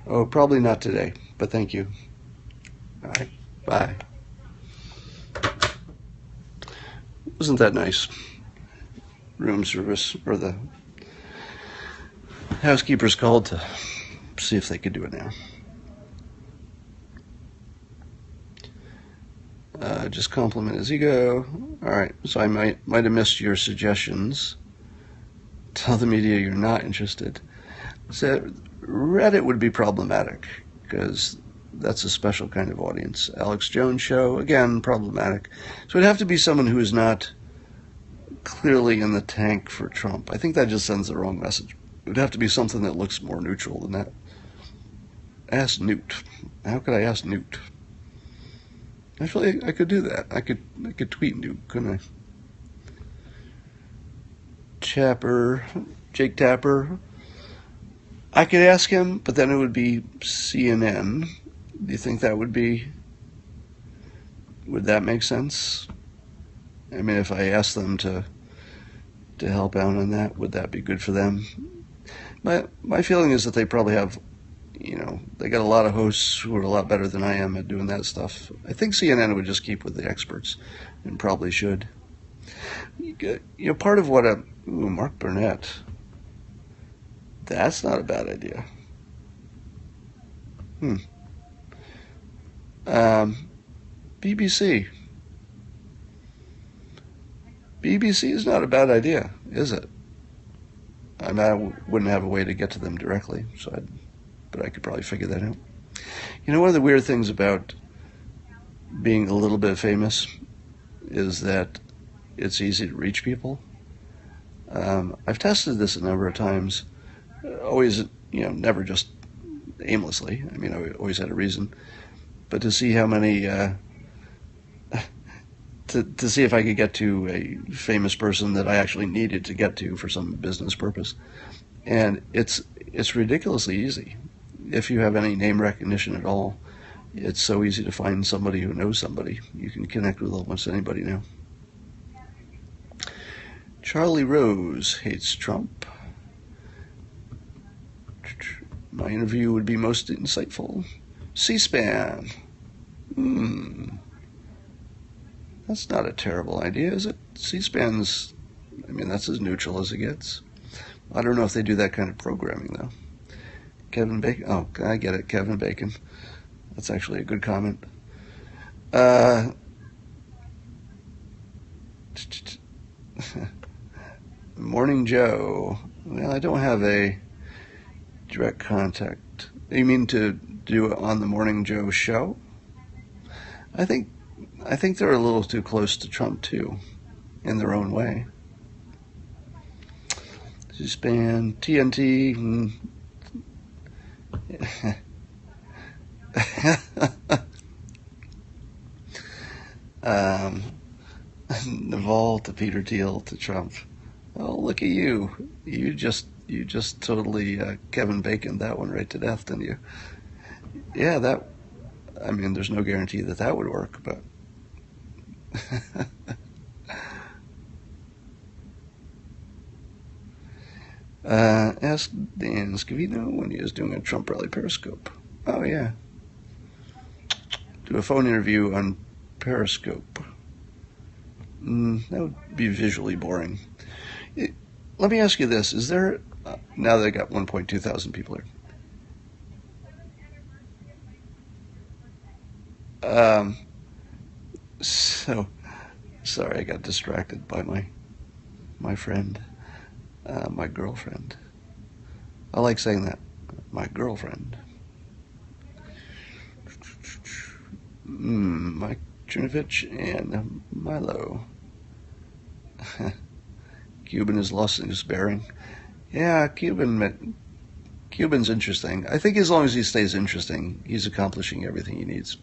Oh, probably not today, but thank you. All right, bye. Wasn't that nice? Room service, or the housekeepers called to see if they could do it now. Just compliment his ego. All right, so I might have missed your suggestions. Tell the media you're not interested. So Reddit would be problematic because that's a special kind of audience. Alex Jones show, again, problematic. So it'd have to be someone who is not clearly in the tank for Trump. I think that just sends the wrong message. It would have to be something that looks more neutral than that. Ask Newt. How could I ask Newt? Actually, I could do that. I could tweet Newt, couldn't I? Jake Tapper. I could ask him, but then it would be CNN. Do you think that would that make sense? I mean, if I asked them to help out on that, would that be good for them? My feeling is that they probably have, they got a lot of hosts who are a lot better than I am at doing that stuff. I think CNN would just keep with the experts, and probably should. Part of what Mark Burnett, that's not a bad idea. BBC. BBC is not a bad idea, is it? I mean, I wouldn't have a way to get to them directly, but I could probably figure that out. One of the weird things about being a little bit famous is that it's easy to reach people. I've tested this a number of times, always, never just aimlessly. I mean, I always had a reason, but to see how many, to see if I could get to a famous person that I actually needed to get to for some business purpose. And it's ridiculously easy. If you have any name recognition at all, it's so easy to find somebody who knows somebody. You can connect with almost anybody now. Charlie Rose hates Trump. My interview would be most insightful. C-SPAN. That's not a terrible idea, is it? C-SPAN's, that's as neutral as it gets. I don't know if they do that kind of programming, though. Kevin Bacon. Oh, I get it, Kevin Bacon. That's actually a good comment. Morning Joe. Well, I don't have a direct contact. You mean to do it on the Morning Joe show? I think they're a little too close to Trump, too, in their own way. C-SPAN, TNT, um, Naval to Peter Thiel to Trump. Oh, look at you! You just totally Kevin Bacon that one right to death, didn't you? Yeah, that. I mean, there's no guarantee that that would work, but ask Dan Scavino when he is doing a Trump rally Periscope. Oh yeah, do a phone interview on Periscope. That would be visually boring. It, Let me ask you this: is there now that I got 1.2 thousand people here? So sorry, I got distracted by my friend, my girlfriend. I like saying that, my girlfriend. Mike Trinovich and Milo. Cuban is lost in his bearing. Yeah, Cuban's interesting. I think as long as he stays interesting, he's accomplishing everything he needs.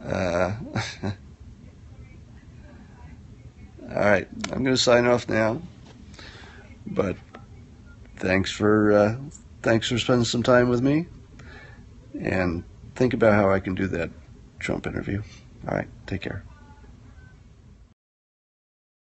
Uh, all right, I'm going to sign off now. But thanks for thanks for spending some time with me, and think about how I can do that Trump interview. All right, take care.